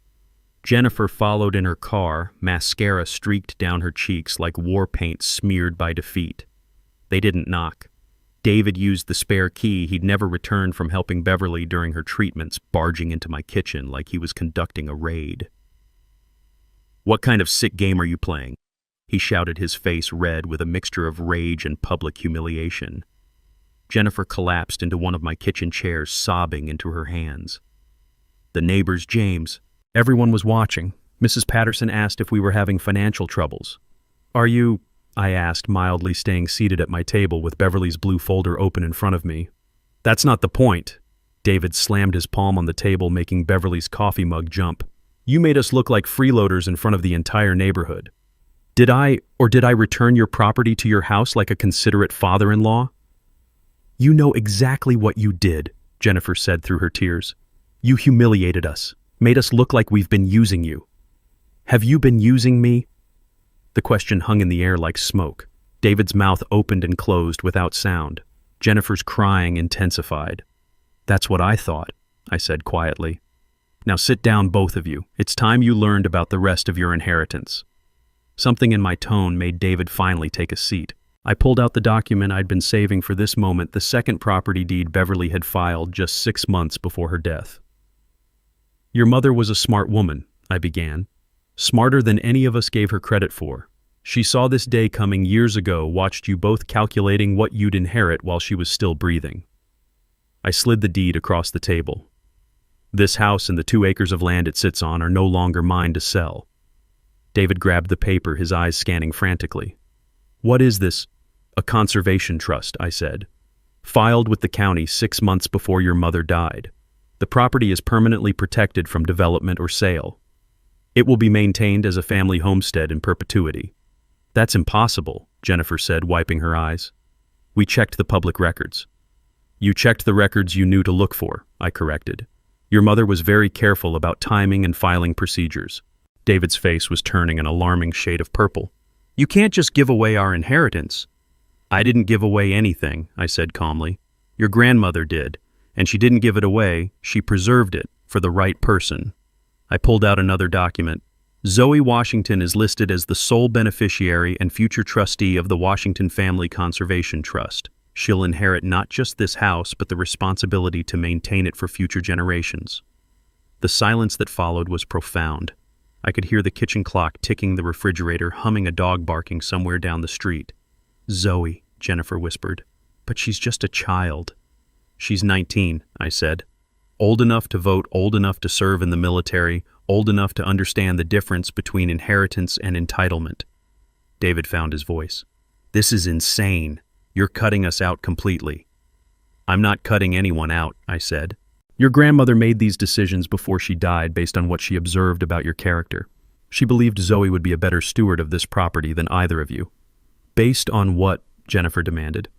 Jennifer followed in her car, mascara streaked down her cheeks like war paint smeared by defeat. They didn't knock. David used the spare key he'd never returned from helping Beverly during her treatments, barging into my kitchen like he was conducting a raid. "What kind of sick game are you playing?" he shouted, his face red with a mixture of rage and public humiliation. Jennifer collapsed into one of my kitchen chairs, sobbing into her hands. "The neighbors, James. Everyone was watching. Mrs. Patterson asked if we were having financial troubles." "Are you?" I asked, mildly, staying seated at my table with Beverly's blue folder open in front of me. "That's not the point." David slammed his palm on the table, making Beverly's coffee mug jump. "You made us look like freeloaders in front of the entire neighborhood. Did I return your property to your house like a considerate father-in-law?" "You know exactly what you did," Jennifer said through her tears. "You humiliated us. Made us look like we've been using you." "Have you been using me?" The question hung in the air like smoke. David's mouth opened and closed without sound. Jennifer's crying intensified. "That's what I thought," I said quietly. "Now sit down, both of you. It's time you learned about the rest of your inheritance." Something in my tone made David finally take a seat. I pulled out the document I'd been saving for this moment, the second property deed Beverly had filed just 6 months before her death. "Your mother was a smart woman," I began. "Smarter than any of us gave her credit for. She saw this day coming years ago, watched you both calculating what you'd inherit while she was still breathing." I slid the deed across the table. "This house and the 2 acres of land it sits on are no longer mine to sell." David grabbed the paper, his eyes scanning frantically. "What is this?" A conservation trust, I said. Filed with the county 6 months before your mother died. The property is permanently protected from development or sale. It will be maintained as a family homestead in perpetuity. That's impossible, Jennifer said, wiping her eyes. We checked the public records. You checked the records you knew to look for, I corrected. Your mother was very careful about timing and filing procedures. David's face was turning an alarming shade of purple. You can't just give away our inheritance. I didn't give away anything, I said calmly. Your grandmother did, and she didn't give it away, she preserved it for the right person. I pulled out another document. Zoe Washington is listed as the sole beneficiary and future trustee of the Washington Family Conservation Trust. She'll inherit not just this house, but the responsibility to maintain it for future generations. The silence that followed was profound. I could hear the kitchen clock ticking, the refrigerator humming, a dog barking somewhere down the street. Zoe, Jennifer whispered. But she's just a child. She's 19, I said. Old enough to vote, old enough to serve in the military, old enough to understand the difference between inheritance and entitlement. David found his voice. This is insane. You're cutting us out completely. I'm not cutting anyone out, I said. Your grandmother made these decisions before she died based on what she observed about your character. She believed Zoe would be a better steward of this property than either of you. Based on what? Jennifer demanded.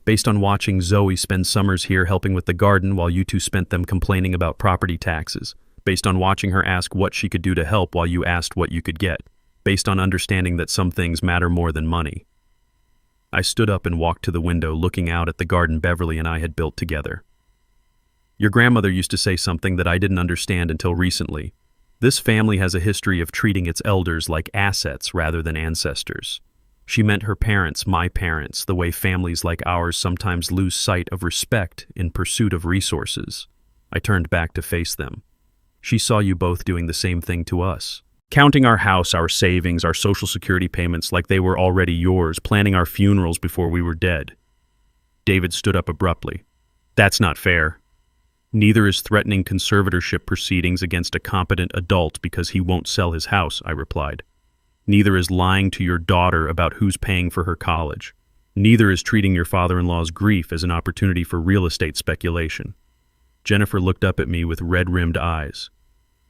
Based on watching Zoe spend summers here helping with the garden while you two spent them complaining about property taxes. Based on watching her ask what she could do to help while you asked what you could get. Based on understanding that some things matter more than money. I stood up and walked to the window, looking out at the garden Beverly and I had built together. Your grandmother used to say something that I didn't understand until recently. This family has a history of treating its elders like assets rather than ancestors. She meant her parents, my parents, the way families like ours sometimes lose sight of respect in pursuit of resources. I turned back to face them. She saw you both doing the same thing to us. Counting our house, our savings, our Social Security payments like they were already yours, planning our funerals before we were dead. David stood up abruptly. That's not fair. Neither is threatening conservatorship proceedings against a competent adult because he won't sell his house, I replied. Neither is lying to your daughter about who's paying for her college. Neither is treating your father-in-law's grief as an opportunity for real estate speculation. Jennifer looked up at me with red-rimmed eyes.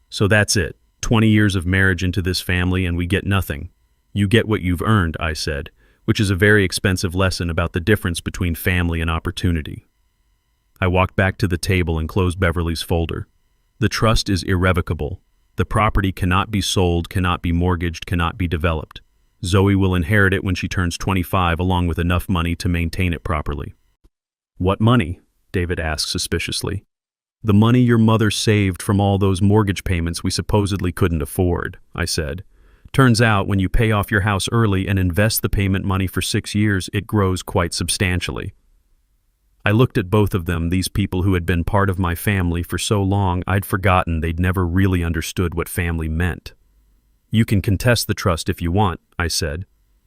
So that's it. 20 years of marriage into this family and we get nothing. You get what you've earned, I said, which is a very expensive lesson about the difference between family and opportunity. I walked back to the table and closed Beverly's folder. The trust is irrevocable. The property cannot be sold, cannot be mortgaged, cannot be developed. Zoe will inherit it when she turns 25, along with enough money to maintain it properly. What money? David asked suspiciously. The money your mother saved from all those mortgage payments we supposedly couldn't afford, I said. Turns out when you pay off your house early and invest the payment money for 6 years, it grows quite substantially. I looked at both of them, these people who had been part of my family for so long I'd forgotten they'd never really understood what family meant. You can contest the trust if you want, I said,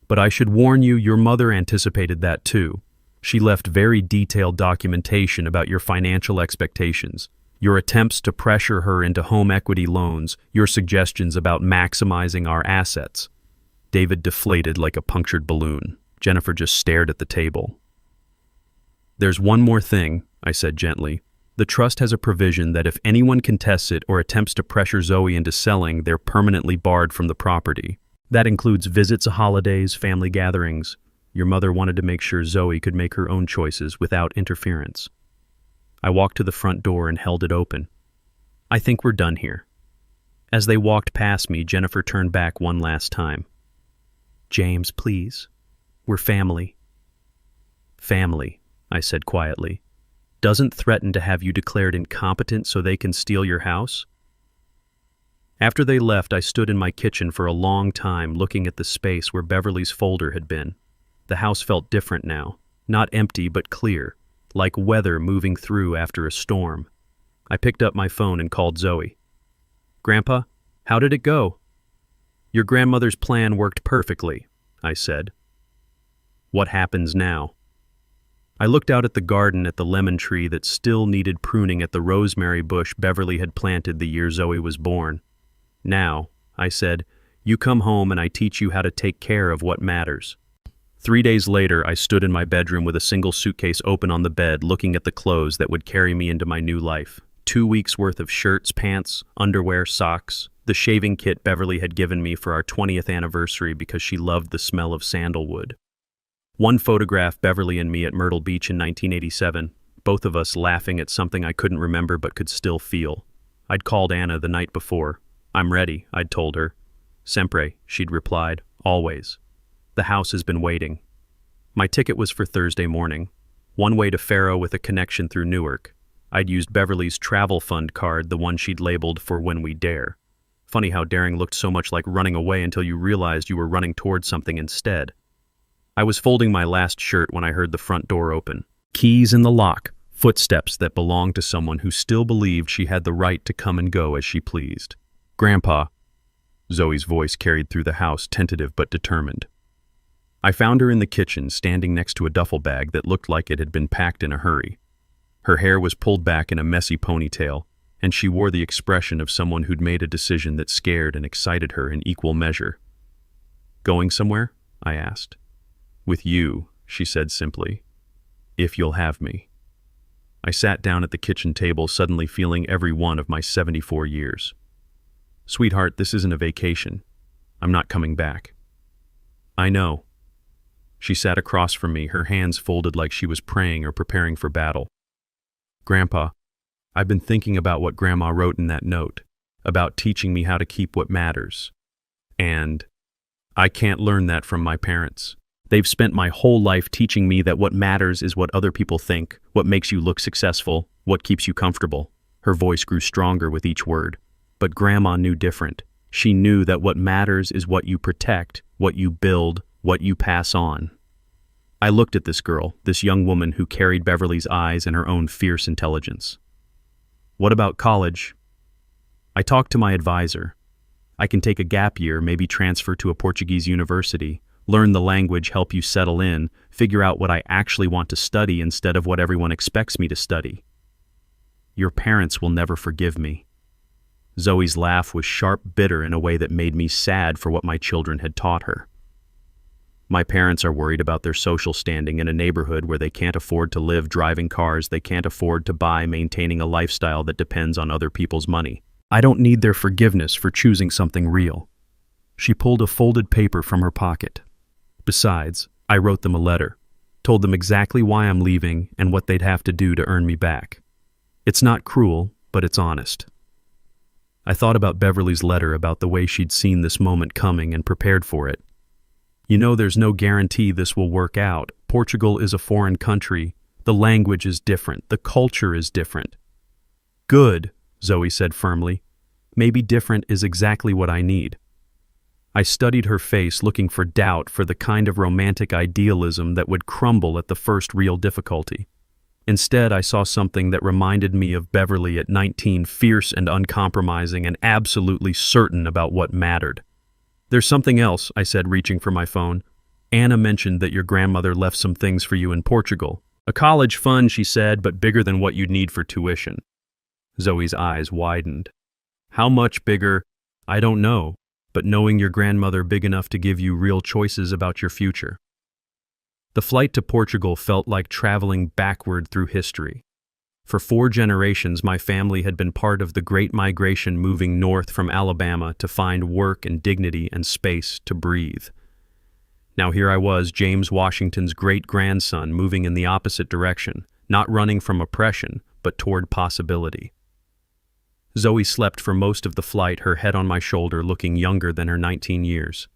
but I should warn you, your mother anticipated that too. She left very detailed documentation about your financial expectations, your attempts to pressure her into home equity loans, your suggestions about maximizing our assets. David deflated like a punctured balloon. Jennifer just stared at the table. There's one more thing, I said gently. The trust has a provision that if anyone contests it or attempts to pressure Zoe into selling, they're permanently barred from the property. That includes visits, holidays, family gatherings. Your mother wanted to make sure Zoe could make her own choices without interference. I walked to the front door and held it open. I think we're done here. As they walked past me, Jennifer turned back one last time. James, please. We're family. Family, I said quietly, doesn't threaten to have you declared incompetent so they can steal your house? After they left, I stood in my kitchen for a long time looking at the space where Beverly's folder had been. The house felt different now, not empty but clear, like weather moving through after a storm. I picked up my phone and called Zoe. Grandpa, how did it go? Your grandmother's plan worked perfectly, I said. What happens now? I looked out at the garden, at the lemon tree that still needed pruning, at the rosemary bush Beverly had planted the year Zoe was born. Now, I said, you come home and I teach you how to take care of what matters. 3 days later, I stood in my bedroom with a single suitcase open on the bed, looking at the clothes that would carry me into my new life. 2 weeks worth of shirts, pants, underwear, socks, the shaving kit Beverly had given me for our 20th anniversary because she loved the smell of sandalwood. One photograph, Beverly and me at Myrtle Beach in 1987, both of us laughing at something I couldn't remember but could still feel. I'd called Anna the night before. "I'm ready," I'd told her. "Sempre," she'd replied, "always. The house has been waiting." My ticket was for Thursday morning. One way to Faro with a connection through Newark. I'd used Beverly's travel fund card, the one she'd labeled for when we dare. Funny how daring looked so much like running away until you realized you were running towards something instead. I was folding my last shirt when I heard the front door open. Keys in the lock, footsteps that belonged to someone who still believed she had the right to come and go as she pleased. "Grandpa." Zoe's voice carried through the house, tentative but determined. I found her in the kitchen, standing next to a duffel bag that looked like it had been packed in a hurry. Her hair was pulled back in a messy ponytail, and she wore the expression of someone who'd made a decision that scared and excited her in equal measure. "Going somewhere?" I asked. "With you," she said simply. "If you'll have me." I sat down at the kitchen table, suddenly feeling every one of my 74 years. "Sweetheart, this isn't a vacation. I'm not coming back." "I know." She sat across from me, her hands folded like she was praying or preparing for battle. "Grandpa, I've been thinking about what Grandma wrote in that note, about teaching me how to keep what matters. And I can't learn that from my parents. They've spent my whole life teaching me that what matters is what other people think, what makes you look successful, what keeps you comfortable." Her voice grew stronger with each word. But Grandma knew different. She knew that what matters is what you protect, what you build, what you pass on. I looked at this girl, this young woman who carried Beverly's eyes and her own fierce intelligence. "What about college?" I talked to my advisor. "I can take a gap year, maybe transfer to a Portuguese university, learn the language, help you settle in, figure out what I actually want to study instead of what everyone expects me to study." "Your parents will never forgive me." Zoe's laugh was sharp, bitter in a way that made me sad for what my children had taught her. "My parents are worried about their social standing in a neighborhood where they can't afford to live driving cars they can't afford to buy, maintaining a lifestyle that depends on other people's money. I don't need their forgiveness for choosing something real." She pulled a folded paper from her pocket. "Besides, I wrote them a letter, told them exactly why I'm leaving and what they'd have to do to earn me back. It's not cruel, but it's honest." I thought about Beverly's letter, about the way she'd seen this moment coming and prepared for it. "You know, there's no guarantee this will work out. Portugal is a foreign country. The language is different. The culture is different." "Good," Zoe said firmly. "Maybe different is exactly what I need." I studied her face, looking for doubt, for the kind of romantic idealism that would crumble at the first real difficulty. Instead, I saw something that reminded me of Beverly at 19, fierce and uncompromising and absolutely certain about what mattered. "There's something else," I said, reaching for my phone. "Anna mentioned that your grandmother left some things for you in Portugal. A college fund," she said, "but bigger than what you'd need for tuition." Zoe's eyes widened. "How much bigger?" "I don't know, but knowing your grandmother big enough to give you real choices about your future." The flight to Portugal felt like traveling backward through history. For 4 generations, my family had been part of the Great Migration, moving north from Alabama to find work and dignity and space to breathe. Now here I was, James Washington's great-grandson, moving in the opposite direction, not running from oppression, but toward possibility. Zoe slept for most of the flight, her head on my shoulder, looking younger than her 19 years.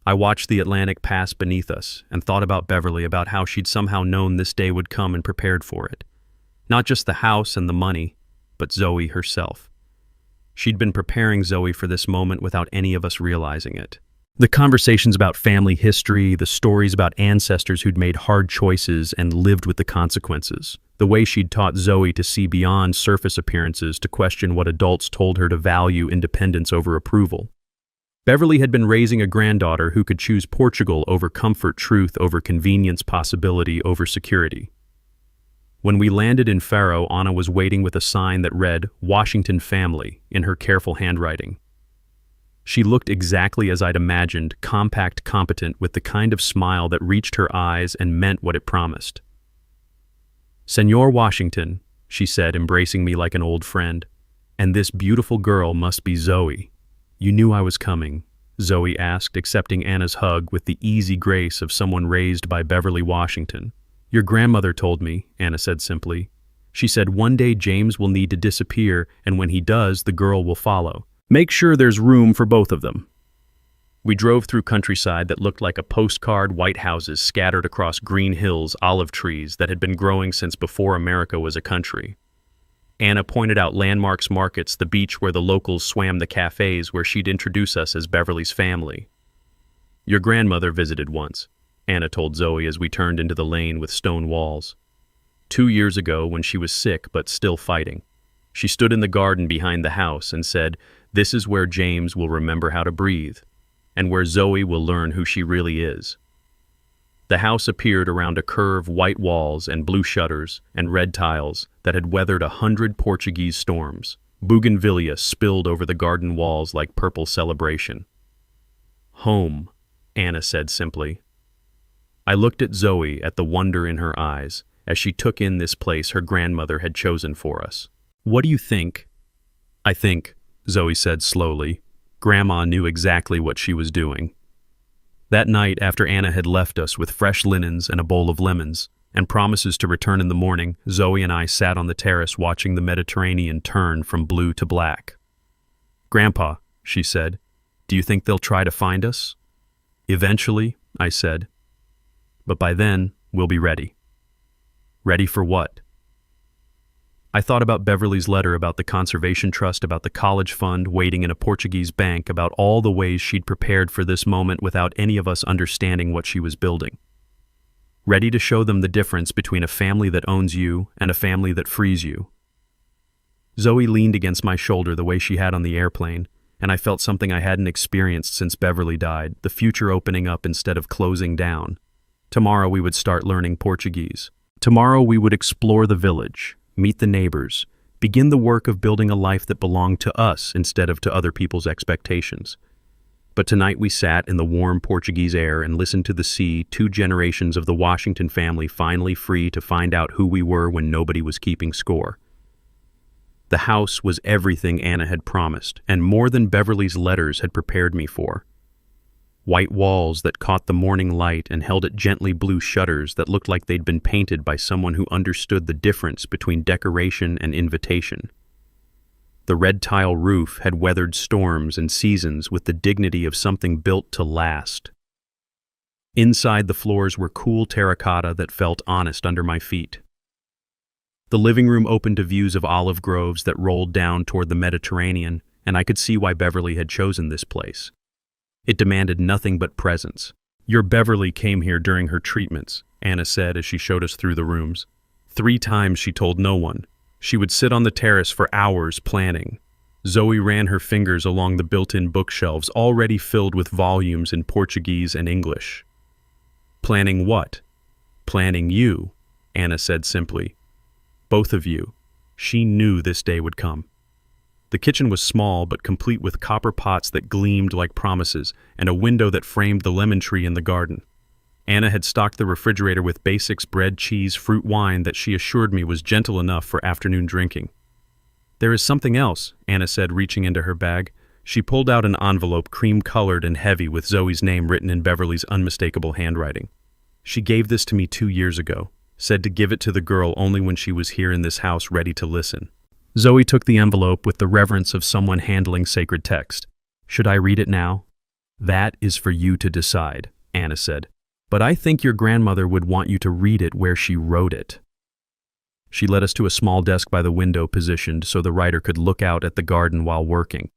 I watched the Atlantic pass beneath us and thought about Beverly, about how she'd somehow known this day would come and prepared for it. Not just the house and the money, but Zoe herself. She'd been preparing Zoe for this moment without any of us realizing it. The conversations about family history, the stories about ancestors who'd made hard choices and lived with the consequences. The way she'd taught Zoe to see beyond surface appearances, to question what adults told her, to value independence over approval. Beverly had been raising a granddaughter who could choose Portugal over comfort, truth over convenience, possibility over security. When we landed in Faro, Anna was waiting with a sign that read, "Washington Family," in her careful handwriting. She looked exactly as I'd imagined, compact, competent, with the kind of smile that reached her eyes and meant what it promised. "Senor Washington," she said, embracing me like an old friend, "and this beautiful girl must be Zoe." "You knew I was coming?" Zoe asked, accepting Anna's hug with the easy grace of someone raised by Beverly Washington. "Your grandmother told me," Anna said simply. "She said one day James will need to disappear, and when he does, the girl will follow. Make sure there's room for both of them." We drove through countryside that looked like a postcard, white houses scattered across green hills, olive trees that had been growing since before America was a country. Anna pointed out landmarks, markets, the beach where the locals swam, the cafes where she'd introduce us as Beverly's family. "Your grandmother visited once," Anna told Zoe as we turned into the lane with stone walls. 2 years ago, when she was sick but still fighting. She stood in the garden behind the house and said, "This is where James will remember how to breathe, and where Zoe will learn who she really is." The house appeared around a curve, white walls and blue shutters and red tiles that had weathered 100 Portuguese storms. Bougainvillea spilled over the garden walls like purple celebration. "Home," Anna said simply. I looked at Zoe, at the wonder in her eyes, as she took in this place her grandmother had chosen for us. "What do you think?" "I think," Zoe said slowly, "Grandma knew exactly what she was doing." That night, after Anna had left us with fresh linens and a bowl of lemons, and promises to return in the morning, Zoe and I sat on the terrace watching the Mediterranean turn from blue to black. "Grandpa," she said, "do you think they'll try to find us?" "Eventually," I said. "But by then, we'll be ready." "Ready for what?" I thought about Beverly's letter, about the Conservation Trust, about the college fund waiting in a Portuguese bank, about all the ways she'd prepared for this moment without any of us understanding what she was building. Ready to show them the difference between a family that owns you and a family that frees you. Zoe leaned against my shoulder the way she had on the airplane, and I felt something I hadn't experienced since Beverly died, the future opening up instead of closing down. Tomorrow we would start learning Portuguese. Tomorrow we would explore the village, meet the neighbors, begin the work of building a life that belonged to us instead of to other people's expectations. But tonight we sat in the warm Portuguese air and listened to the sea, 2 generations of the Washington family finally free to find out who we were when nobody was keeping score. The house was everything Anna had promised, and more than Beverly's letters had prepared me for. White walls that caught the morning light and held at gently blue shutters that looked like they'd been painted by someone who understood the difference between decoration and invitation. The red tile roof had weathered storms and seasons with the dignity of something built to last. Inside, the floors were cool terracotta that felt honest under my feet. The living room opened to views of olive groves that rolled down toward the Mediterranean, and I could see why Beverly had chosen this place. It demanded nothing but presence. "Your Beverly came here during her treatments," Anna said as she showed us through the rooms. 3 times she told no one. She would sit on the terrace for hours planning. Zoe ran her fingers along the built-in bookshelves, already filled with volumes in Portuguese and English. "Planning what?" "Planning you," Anna said simply. "Both of you." She knew this day would come. The kitchen was small but complete with copper pots that gleamed like promises and a window that framed the lemon tree in the garden. Anna had stocked the refrigerator with basics, bread, cheese, fruit, wine that she assured me was gentle enough for afternoon drinking. "There is something else," Anna said, reaching into her bag. She pulled out an envelope, cream-colored and heavy, with Zoe's name written in Beverly's unmistakable handwriting. "She gave this to me 2 years ago, said to give it to the girl only when she was here in this house ready to listen." Zoe took the envelope with the reverence of someone handling sacred text. "Should I read it now?" "That is for you to decide," Anna said. "But I think your grandmother would want you to read it where she wrote it." She led us to a small desk by the window, positioned so the writer could look out at the garden while working.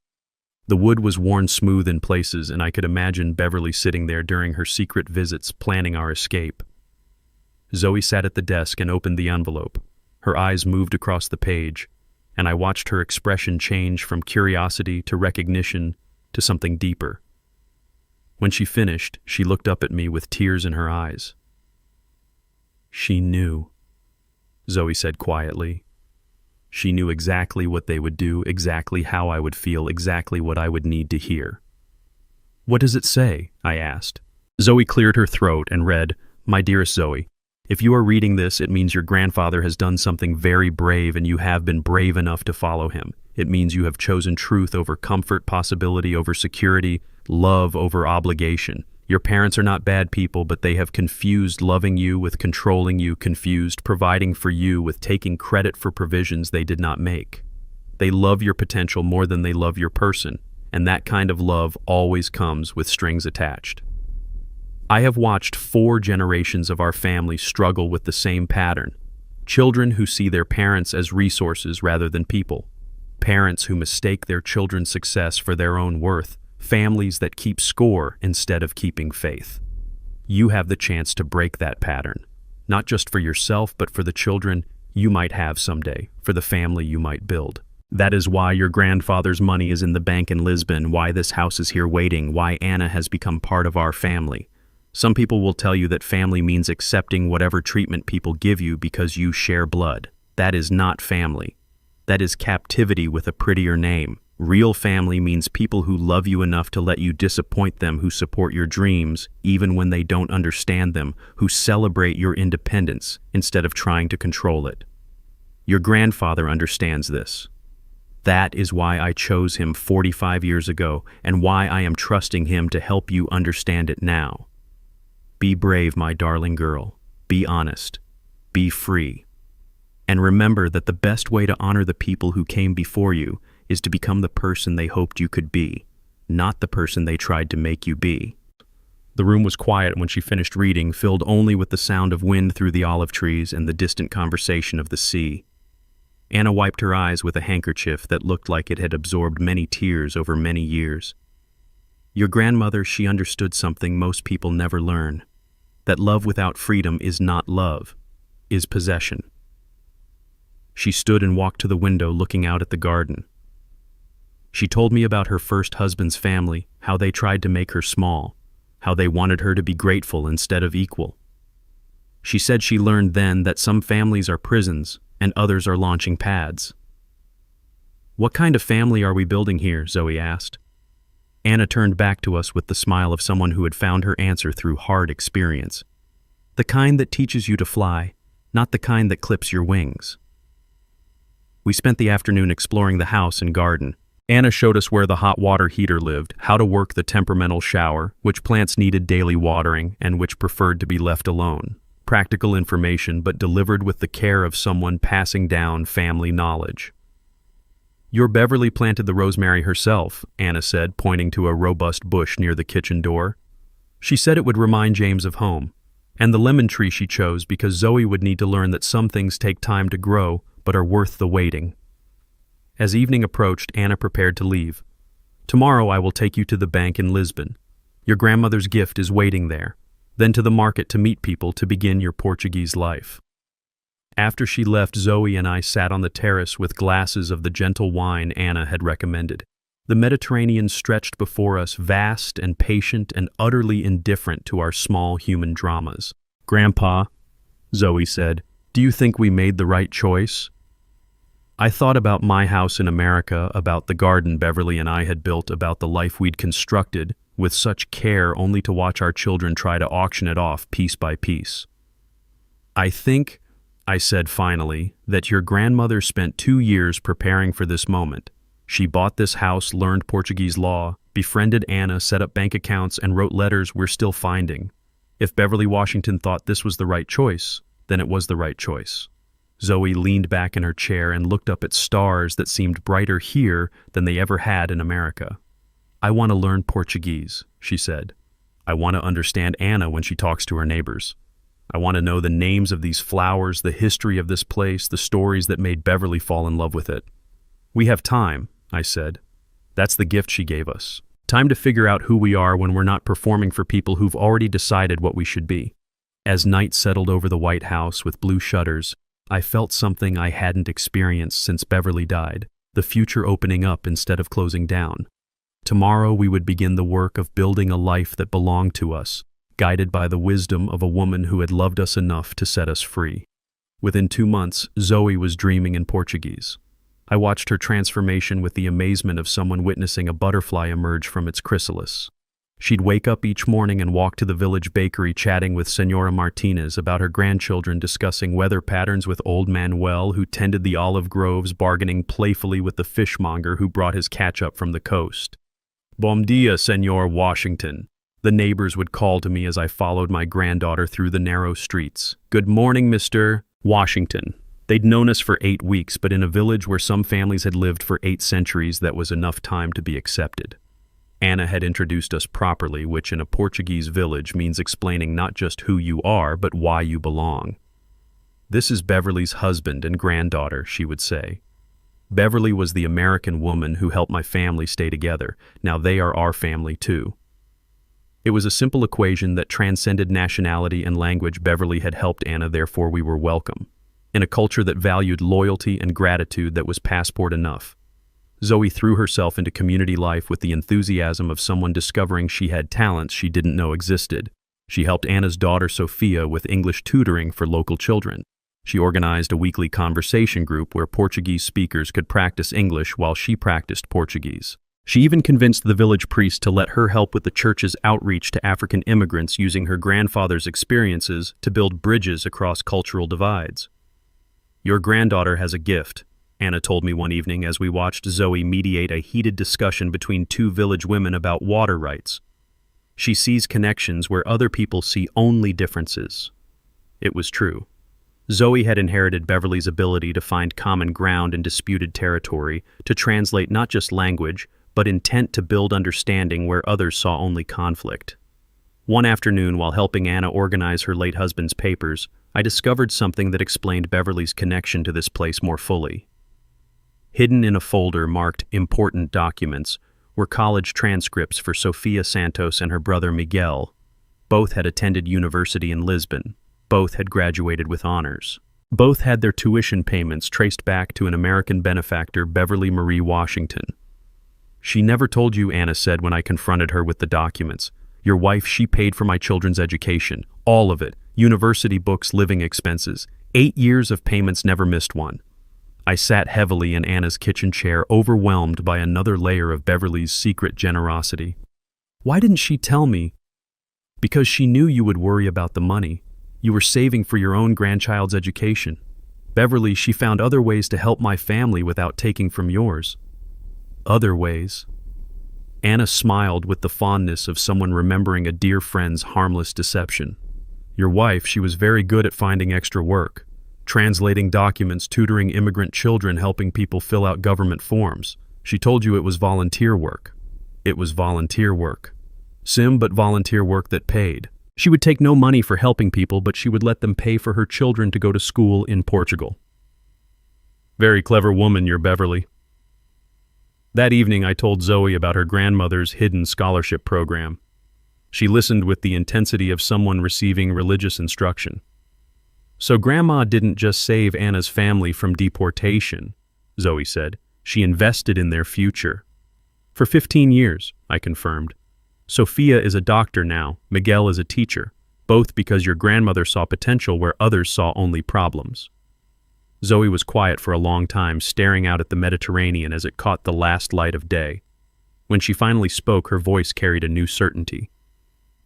The wood was worn smooth in places, and I could imagine Beverly sitting there during her secret visits, planning our escape. Zoe sat at the desk and opened the envelope. Her eyes moved across the page, and I watched her expression change from curiosity to recognition to something deeper. When she finished, she looked up at me with tears in her eyes. "She knew," Zoe said quietly. "She knew exactly what they would do, exactly how I would feel, exactly what I would need to hear." "What does it say?" I asked. Zoe cleared her throat and read, "My dearest Zoe, if you are reading this, it means your grandfather has done something very brave and you have been brave enough to follow him. It means you have chosen truth over comfort, possibility over security, love over obligation. Your parents are not bad people, but they have confused loving you with controlling you, confused providing for you with taking credit for provisions they did not make. They love your potential more than they love your person, and that kind of love always comes with strings attached. I have watched 4 generations of our family struggle with the same pattern. Children who see their parents as resources rather than people. Parents who mistake their children's success for their own worth. Families that keep score instead of keeping faith. You have the chance to break that pattern, not just for yourself, but for the children you might have someday, for the family you might build. That is why your grandfather's money is in the bank in Lisbon, why this house is here waiting, why Anna has become part of our family. Some people will tell you that family means accepting whatever treatment people give you because you share blood. That is not family. That is captivity with a prettier name. Real family means people who love you enough to let you disappoint them, who support your dreams even when they don't understand them, who celebrate your independence instead of trying to control it. Your grandfather understands this. That is why I chose him 45 years ago and why I am trusting him to help you understand it now. Be brave, my darling girl. Be honest. Be free. And remember that the best way to honor the people who came before you is to become the person they hoped you could be, not the person they tried to make you be. The room was quiet when she finished reading, filled only with the sound of wind through the olive trees and the distant conversation of the sea. Anna wiped her eyes with a handkerchief that looked like it had absorbed many tears over many years. Your grandmother, she understood something most people never learn, that love without freedom is not love, is possession. She stood and walked to the window looking out at the garden. She told me about her first husband's family, how they tried to make her small, how they wanted her to be grateful instead of equal. She said she learned then that some families are prisons and others are launching pads. "What kind of family are we building here?" Zoe asked. Anna turned back to us with the smile of someone who had found her answer through hard experience. "The kind that teaches you to fly, not the kind that clips your wings." We spent the afternoon exploring the house and garden. Anna showed us where the hot water heater lived, how to work the temperamental shower, which plants needed daily watering, and which preferred to be left alone. Practical information, but delivered with the care of someone passing down family knowledge. "Your Beverly planted the rosemary herself," Anna said, pointing to a robust bush near the kitchen door. "She said it would remind James of home. And the lemon tree she chose because Zoe would need to learn that some things take time to grow, but are worth the waiting." As evening approached, Anna prepared to leave. "Tomorrow I will take you to the bank in Lisbon. Your grandmother's gift is waiting there. Then to the market to meet people to begin your Portuguese life." After she left, Zoe and I sat on the terrace with glasses of the gentle wine Anna had recommended. The Mediterranean stretched before us, vast and patient and utterly indifferent to our small human dramas. "Grandpa," Zoe said, "do you think we made the right choice?" I thought about my house in America, about the garden Beverly and I had built, about the life we'd constructed with such care only to watch our children try to auction it off piece by piece. "I think," I said finally, "that your grandmother spent 2 years preparing for this moment. She bought this house, learned Portuguese law, befriended Anna, set up bank accounts, and wrote letters we're still finding. If Beverly Washington thought this was the right choice, then it was the right choice." Zoe leaned back in her chair and looked up at stars that seemed brighter here than they ever had in America. "I want to learn Portuguese," she said. "I want to understand Anna when she talks to her neighbors. I want to know the names of these flowers, the history of this place, the stories that made Beverly fall in love with it." "We have time," I said. "That's the gift she gave us. Time to figure out who we are when we're not performing for people who've already decided what we should be." As night settled over the White House with blue shutters, I felt something I hadn't experienced since Beverly died, the future opening up instead of closing down. Tomorrow we would begin the work of building a life that belonged to us, guided by the wisdom of a woman who had loved us enough to set us free. Within 2 months, Zoe was dreaming in Portuguese. I watched her transformation with the amazement of someone witnessing a butterfly emerge from its chrysalis. She'd wake up each morning and walk to the village bakery chatting with Senora Martinez about her grandchildren, discussing weather patterns with old Manuel, who tended the olive groves, bargaining playfully with the fishmonger who brought his catch up from the coast. "Bom dia, Senor Washington," the neighbors would call to me as I followed my granddaughter through the narrow streets. "Good morning, Mr. Washington." They'd known us for 8 weeks, but in a village where some families had lived for 8 centuries, that was enough time to be accepted. Anna had introduced us properly, which in a Portuguese village means explaining not just who you are, but why you belong. "This is Beverly's husband and granddaughter," she would say. Beverly was the American woman who helped my family stay together. Now they are our family too. It was a simple equation that transcended nationality and language. Beverly had helped Anna, therefore we were welcome. In a culture that valued loyalty and gratitude, that was passport enough. Zoe threw herself into community life with the enthusiasm of someone discovering she had talents she didn't know existed. She helped Anna's daughter Sophia with English tutoring for local children. She organized a weekly conversation group where Portuguese speakers could practice English while she practiced Portuguese. She even convinced the village priest to let her help with the church's outreach to African immigrants, using her grandfather's experiences to build bridges across cultural divides. "Your granddaughter has a gift," Anna told me one evening as we watched Zoe mediate a heated discussion between 2 village women about water rights. "She sees connections where other people see only differences." It was true. Zoe had inherited Beverly's ability to find common ground in disputed territory, to translate not just language, but intent to build understanding where others saw only conflict. One afternoon, while helping Anna organize her late husband's papers, I discovered something that explained Beverly's connection to this place more fully. Hidden in a folder marked "Important Documents" were college transcripts for Sofia Santos and her brother Miguel. Both had attended university in Lisbon. Both had graduated with honors. Both had their tuition payments traced back to an American benefactor, Beverly Marie Washington. "She never told you," Anna said when I confronted her with the documents. "Your wife, she paid for my children's education. All of it. University books, living expenses. 8 years of payments, never missed one." I sat heavily in Anna's kitchen chair, overwhelmed by another layer of Beverly's secret generosity. "Why didn't she tell me?" "Because she knew you would worry about the money. You were saving for your own grandchild's education. Beverly, she found other ways to help my family without taking from yours." "Other ways?" Anna smiled with the fondness of someone remembering a dear friend's harmless deception. "Your wife, she was very good at finding extra work. Translating documents, tutoring immigrant children, helping people fill out government forms. She told you it was volunteer work. It was volunteer work. But volunteer work that paid. She would take no money for helping people, but she would let them pay for her children to go to school in Portugal." "Very clever woman, your Beverly." That evening I told Zoe about her grandmother's hidden scholarship program. She listened with the intensity of someone receiving religious instruction. "So Grandma didn't just save Anna's family from deportation," Zoe said. "She invested in their future." "For 15 years, I confirmed. "Sophia is a doctor now, Miguel is a teacher, both because your grandmother saw potential where others saw only problems." Zoe was quiet for a long time, staring out at the Mediterranean as it caught the last light of day. When she finally spoke, her voice carried a new certainty.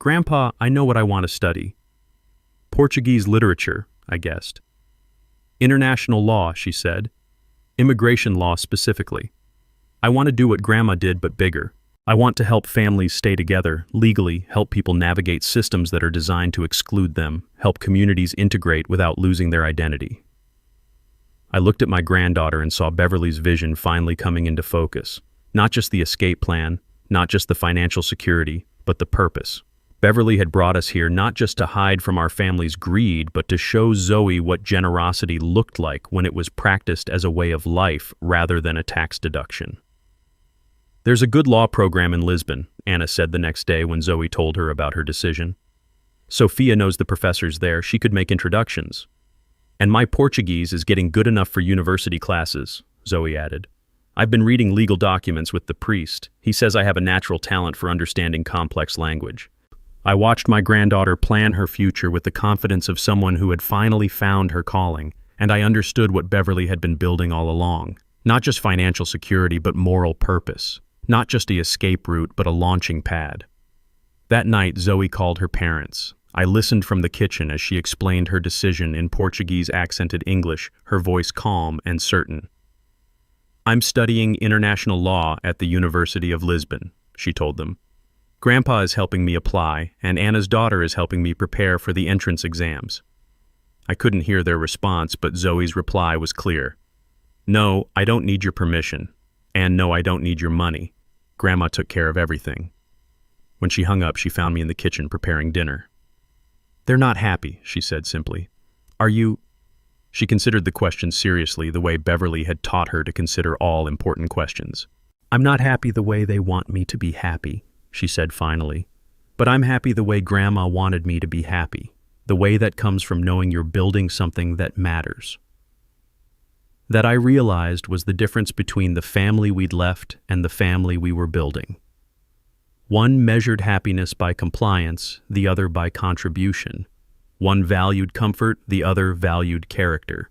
"Grandpa, I know what I want to study." "Portuguese literature," I guessed. "International law," she said. "Immigration law specifically. I want to do what Grandma did, but bigger. I want to help families stay together, legally, help people navigate systems that are designed to exclude them, help communities integrate without losing their identity." I looked at my granddaughter and saw Beverly's vision finally coming into focus. Not just the escape plan, not just the financial security, but the purpose. Beverly had brought us here not just to hide from our family's greed, but to show Zoe what generosity looked like when it was practiced as a way of life rather than a tax deduction. "There's a good law program in Lisbon," Anna said the next day when Zoe told her about her decision. "Sophia knows the professors there. She could make introductions. And my Portuguese is getting good enough for university classes," Zoe added. "I've been reading legal documents with the priest. He says I have a natural talent for understanding complex language." I watched my granddaughter plan her future with the confidence of someone who had finally found her calling, and I understood what Beverly had been building all along. Not just financial security, but moral purpose. Not just the escape route, but a launching pad. That night, Zoe called her parents. I listened from the kitchen as she explained her decision in Portuguese accented English, her voice calm and certain. "I'm studying international law at the University of Lisbon," she told them. "Grandpa is helping me apply, and Anna's daughter is helping me prepare for the entrance exams." I couldn't hear their response, but Zoe's reply was clear. "No, I don't need your permission. And no, I don't need your money. Grandma took care of everything." When she hung up, she found me in the kitchen preparing dinner. "They're not happy," she said simply. "Are you—" She considered the question seriously, the way Beverly had taught her to consider all important questions. "I'm not happy the way they want me to be happy," she said finally. "But I'm happy the way Grandma wanted me to be happy, the way that comes from knowing you're building something that matters." That I realized was the difference between the family we'd left and the family we were building. One measured happiness by compliance, the other by contribution. One valued comfort, the other valued character.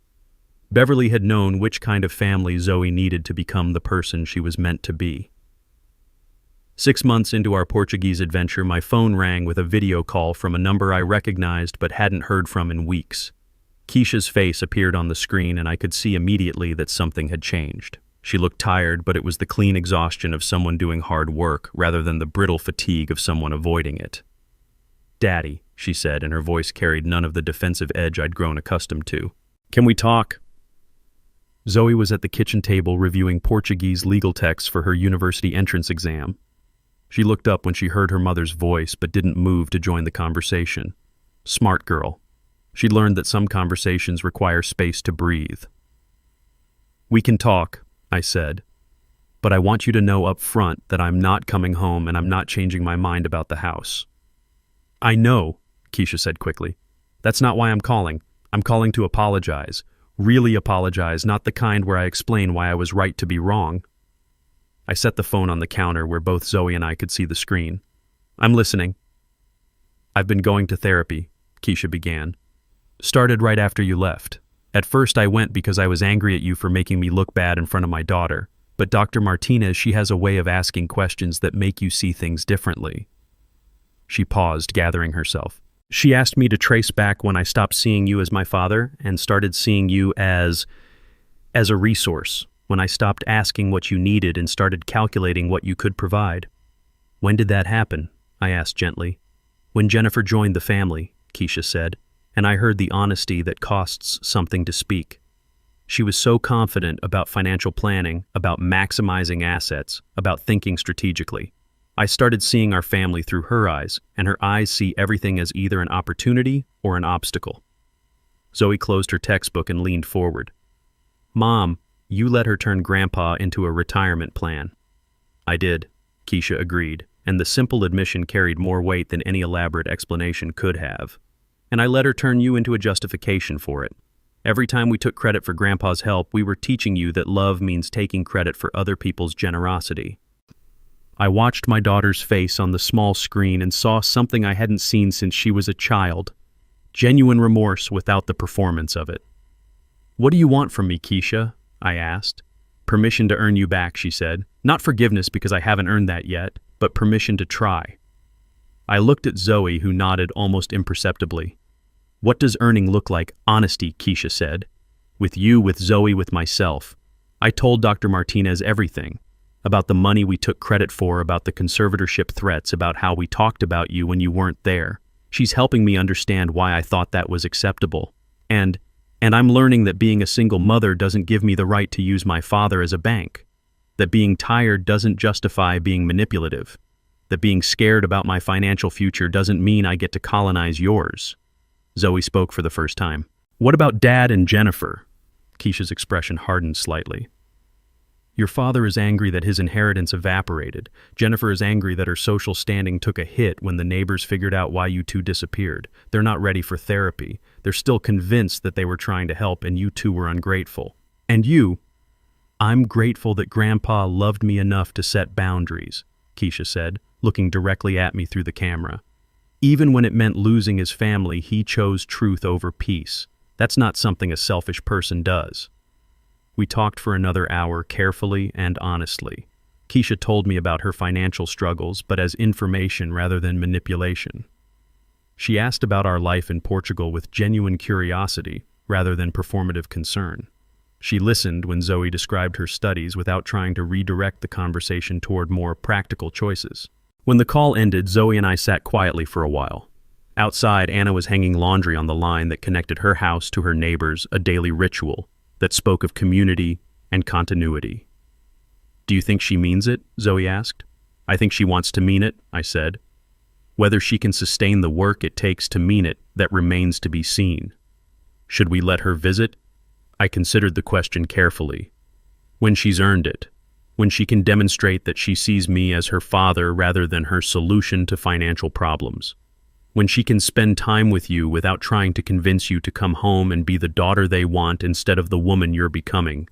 Beverly had known which kind of family Zoe needed to become the person she was meant to be. 6 months into our Portuguese adventure, my phone rang with a video call from a number I recognized but hadn't heard from in weeks. Keisha's face appeared on the screen, and I could see immediately that something had changed. She looked tired, but it was the clean exhaustion of someone doing hard work rather than the brittle fatigue of someone avoiding it. "Daddy," she said, and her voice carried none of the defensive edge I'd grown accustomed to. "Can we talk?" Zoe was at the kitchen table reviewing Portuguese legal texts for her university entrance exam. She looked up when she heard her mother's voice but didn't move to join the conversation. Smart girl. She'd learned that some conversations require space to breathe. "We can talk," I said, "but I want you to know up front that I'm not coming home and I'm not changing my mind about the house." "I know," Keisha said quickly. "That's not why I'm calling. I'm calling to apologize. Really apologize, not the kind where I explain why I was right to be wrong." I set the phone on the counter where both Zoe and I could see the screen. "I'm listening." "I've been going to therapy," Keisha began. "Started right after you left. At first I went because I was angry at you for making me look bad in front of my daughter, but Dr. Martinez, she has a way of asking questions that make you see things differently." She paused, gathering herself. "She asked me to trace back when I stopped seeing you as my father and started seeing you as a resource, when I stopped asking what you needed and started calculating what you could provide." "When did that happen?" I asked gently. "When Jennifer joined the family," Keisha said, and I heard the honesty that costs something to speak. She was so confident about financial planning, about maximizing assets, about thinking strategically. I started seeing our family through her eyes, and her eyes see everything as either an opportunity or an obstacle. Zoe closed her textbook and leaned forward. "Mom, you let her turn Grandpa into a retirement plan." "I did," Keisha agreed, and the simple admission carried more weight than any elaborate explanation could have. "And I let her turn you into a justification for it. Every time we took credit for Grandpa's help, we were teaching you that love means taking credit for other people's generosity." I watched my daughter's face on the small screen and saw something I hadn't seen since she was a child. Genuine remorse without the performance of it. "What do you want from me, Keisha?" I asked. "Permission to earn you back," she said. "Not forgiveness because I haven't earned that yet, but permission to try." I looked at Zoe, who nodded almost imperceptibly. "What does earning look like?" "Honesty," Keisha said. "With you, with Zoe, with myself. I told Dr. Martinez everything. About the money we took credit for, about the conservatorship threats, about how we talked about you when you weren't there. She's helping me understand why I thought that was acceptable. And I'm learning that being a single mother doesn't give me the right to use my father as a bank. That being tired doesn't justify being manipulative. That being scared about my financial future doesn't mean I get to colonize yours." Zoe spoke for the first time. "What about Dad and Jennifer?" Keisha's expression hardened slightly. "Your father is angry that his inheritance evaporated. Jennifer is angry that her social standing took a hit when the neighbors figured out why you two disappeared. They're not ready for therapy. They're still convinced that they were trying to help and you two were ungrateful. And you—" "I'm grateful that Grandpa loved me enough to set boundaries," Keisha said, looking directly at me through the camera. "Even when it meant losing his family, he chose truth over peace. That's not something a selfish person does." We talked for another hour, carefully and honestly. Keisha told me about her financial struggles, but as information rather than manipulation. She asked about our life in Portugal with genuine curiosity rather than performative concern. She listened when Zoe described her studies without trying to redirect the conversation toward more practical choices. When the call ended, Zoe and I sat quietly for a while. Outside, Anna was hanging laundry on the line that connected her house to her neighbors, a daily ritual that spoke of community and continuity. "Do you think she means it?" Zoe asked. "I think she wants to mean it," I said. "Whether she can sustain the work it takes to mean it, that remains to be seen. Should we let her visit?" I considered the question carefully. "When she's earned it. When she can demonstrate that she sees me as her father rather than her solution to financial problems. When she can spend time with you without trying to convince you to come home and be the daughter they want instead of the woman you're becoming."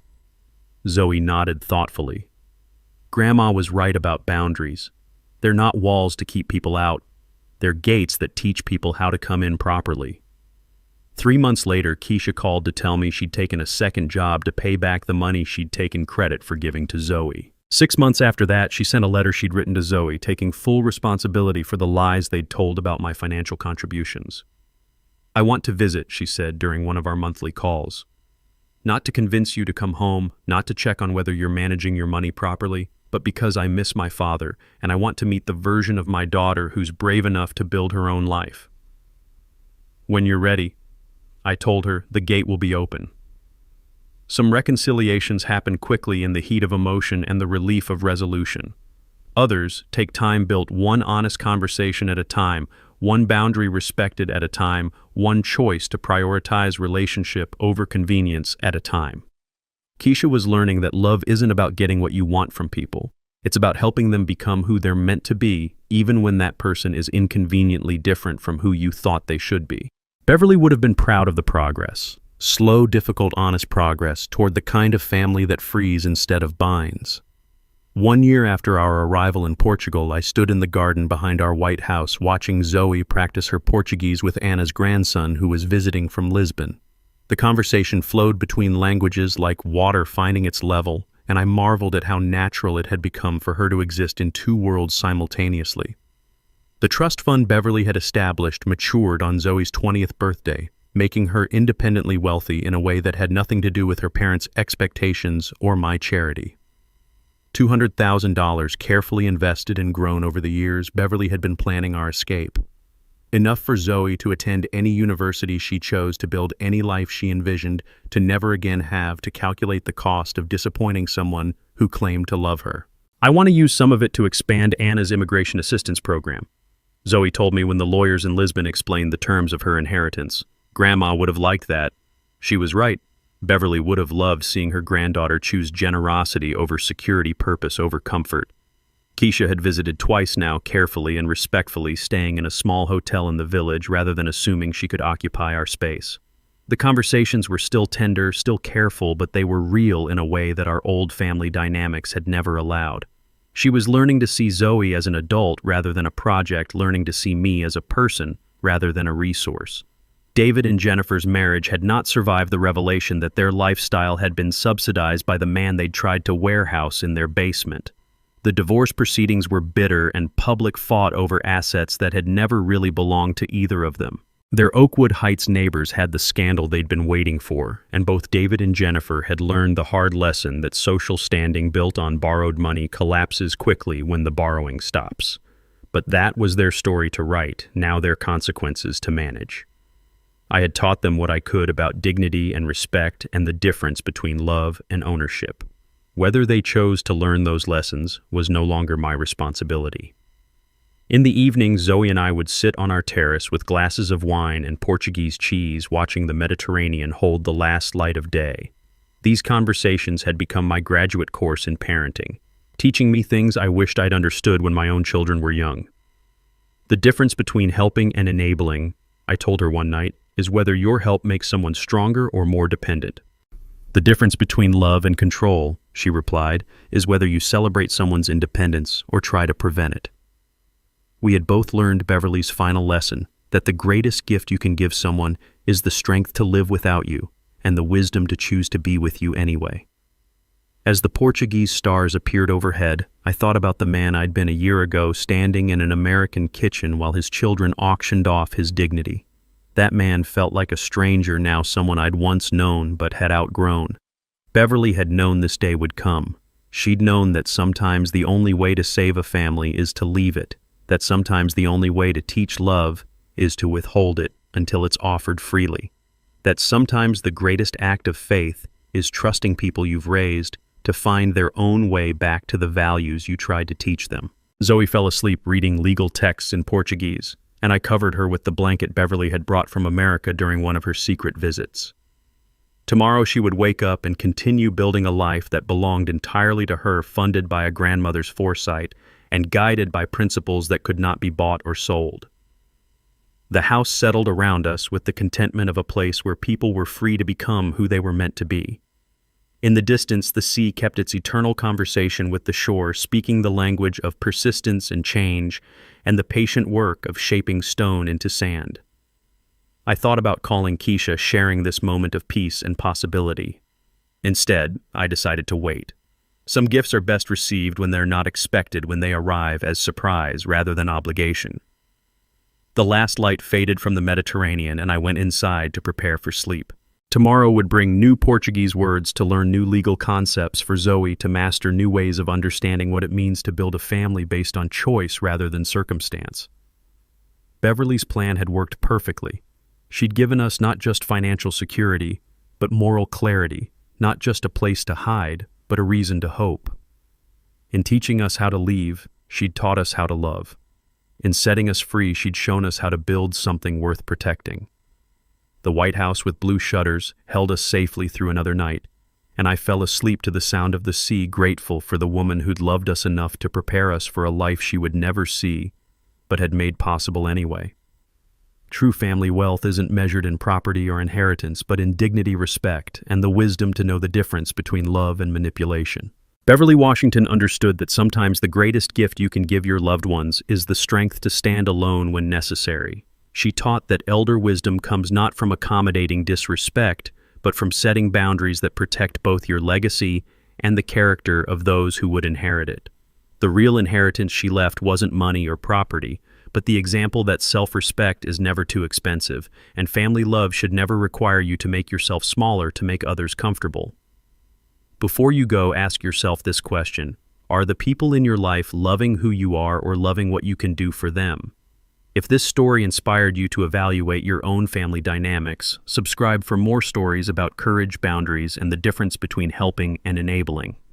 Zoe nodded thoughtfully. "Grandma was right about boundaries. They're not walls to keep people out. They're gates that teach people how to come in properly." 3 months later, Keisha called to tell me she'd taken a second job to pay back the money she'd taken credit for giving to Zoe. 6 months after that, she sent a letter she'd written to Zoe, taking full responsibility for the lies they'd told about my financial contributions. "I want to visit," she said during one of our monthly calls. "Not to convince you to come home, not to check on whether you're managing your money properly, but because I miss my father, and I want to meet the version of my daughter who's brave enough to build her own life. When you're ready," I told her, "the gate will be open." Some reconciliations happen quickly in the heat of emotion and the relief of resolution. Others take time built one honest conversation at a time, one boundary respected at a time, one choice to prioritize relationship over convenience at a time. Keisha was learning that love isn't about getting what you want from people. It's about helping them become who they're meant to be, even when that person is inconveniently different from who you thought they should be. Beverly would have been proud of the progress. Slow, difficult, honest progress toward the kind of family that frees instead of binds. 1 year after our arrival in Portugal, I stood in the garden behind our white house watching Zoe practice her Portuguese with Anna's grandson who was visiting from Lisbon. The conversation flowed between languages like water finding its level, and I marveled at how natural it had become for her to exist in 2 worlds simultaneously. The trust fund Beverly had established matured on Zoe's 20th birthday, making her independently wealthy in a way that had nothing to do with her parents' expectations or my charity. $200,000 carefully invested and grown over the years, Beverly had been planning our escape. Enough for Zoe to attend any university she chose, to build any life she envisioned, to never again have to calculate the cost of disappointing someone who claimed to love her. "I want to use some of it to expand Anna's immigration assistance program," Zoe told me when the lawyers in Lisbon explained the terms of her inheritance. Grandma would have liked that. She was right. Beverly would have loved seeing her granddaughter choose generosity over security, purpose over comfort. Keisha had visited twice now, carefully and respectfully, staying in a small hotel in the village rather than assuming she could occupy our space. The conversations were still tender, still careful, but they were real in a way that our old family dynamics had never allowed. She was learning to see Zoe as an adult rather than a project, learning to see me as a person rather than a resource. David and Jennifer's marriage had not survived the revelation that their lifestyle had been subsidized by the man they'd tried to warehouse in their basement. The divorce proceedings were bitter, and public fought over assets that had never really belonged to either of them. Their Oakwood Heights neighbors had the scandal they'd been waiting for, and both David and Jennifer had learned the hard lesson that social standing built on borrowed money collapses quickly when the borrowing stops. But that was their story to write, now their consequences to manage. I had taught them what I could about dignity and respect and the difference between love and ownership. Whether they chose to learn those lessons was no longer my responsibility. In the evening, Zoe and I would sit on our terrace with glasses of wine and Portuguese cheese, watching the Mediterranean hold the last light of day. These conversations had become my graduate course in parenting, teaching me things I wished I'd understood when my own children were young. "The difference between helping and enabling," I told her one night, "is whether your help makes someone stronger or more dependent." "The difference between love and control," she replied, "is whether you celebrate someone's independence or try to prevent it." We had both learned Beverly's final lesson, that the greatest gift you can give someone is the strength to live without you and the wisdom to choose to be with you anyway. As the Portuguese stars appeared overhead, I thought about the man I'd been a year ago standing in an American kitchen while his children auctioned off his dignity. That man felt like a stranger, now someone I'd once known but had outgrown. Beverly had known this day would come. She'd known that sometimes the only way to save a family is to leave it, that sometimes the only way to teach love is to withhold it until it's offered freely, that sometimes the greatest act of faith is trusting people you've raised to find their own way back to the values you tried to teach them. Zoe fell asleep reading legal texts in Portuguese, and I covered her with the blanket Beverly had brought from America during one of her secret visits. Tomorrow she would wake up and continue building a life that belonged entirely to her, funded by a grandmother's foresight and guided by principles that could not be bought or sold. The house settled around us with the contentment of a place where people were free to become who they were meant to be. In the distance, the sea kept its eternal conversation with the shore, speaking the language of persistence and change, and the patient work of shaping stone into sand. I thought about calling Keisha, sharing this moment of peace and possibility. Instead, I decided to wait. Some gifts are best received when they're not expected, when they arrive as surprise rather than obligation. The last light faded from the Mediterranean, and I went inside to prepare for sleep. Tomorrow would bring new Portuguese words to learn new legal concepts, for Zoe to master new ways of understanding what it means to build a family based on choice rather than circumstance. Beverly's plan had worked perfectly. She'd given us not just financial security, but moral clarity, not just a place to hide, but a reason to hope. In teaching us how to leave, she'd taught us how to love. In setting us free, she'd shown us how to build something worth protecting. The White House with blue shutters held us safely through another night, and I fell asleep to the sound of the sea, grateful for the woman who'd loved us enough to prepare us for a life she would never see, but had made possible anyway. True family wealth isn't measured in property or inheritance, but in dignity, respect, and the wisdom to know the difference between love and manipulation. Beverly Washington understood that sometimes the greatest gift you can give your loved ones is the strength to stand alone when necessary. She taught that elder wisdom comes not from accommodating disrespect, but from setting boundaries that protect both your legacy and the character of those who would inherit it. The real inheritance she left wasn't money or property, but the example that self-respect is never too expensive, and family love should never require you to make yourself smaller to make others comfortable. Before you go, ask yourself this question: are the people in your life loving who you are or loving what you can do for them? If this story inspired you to evaluate your own family dynamics, subscribe for more stories about courage, boundaries, and the difference between helping and enabling.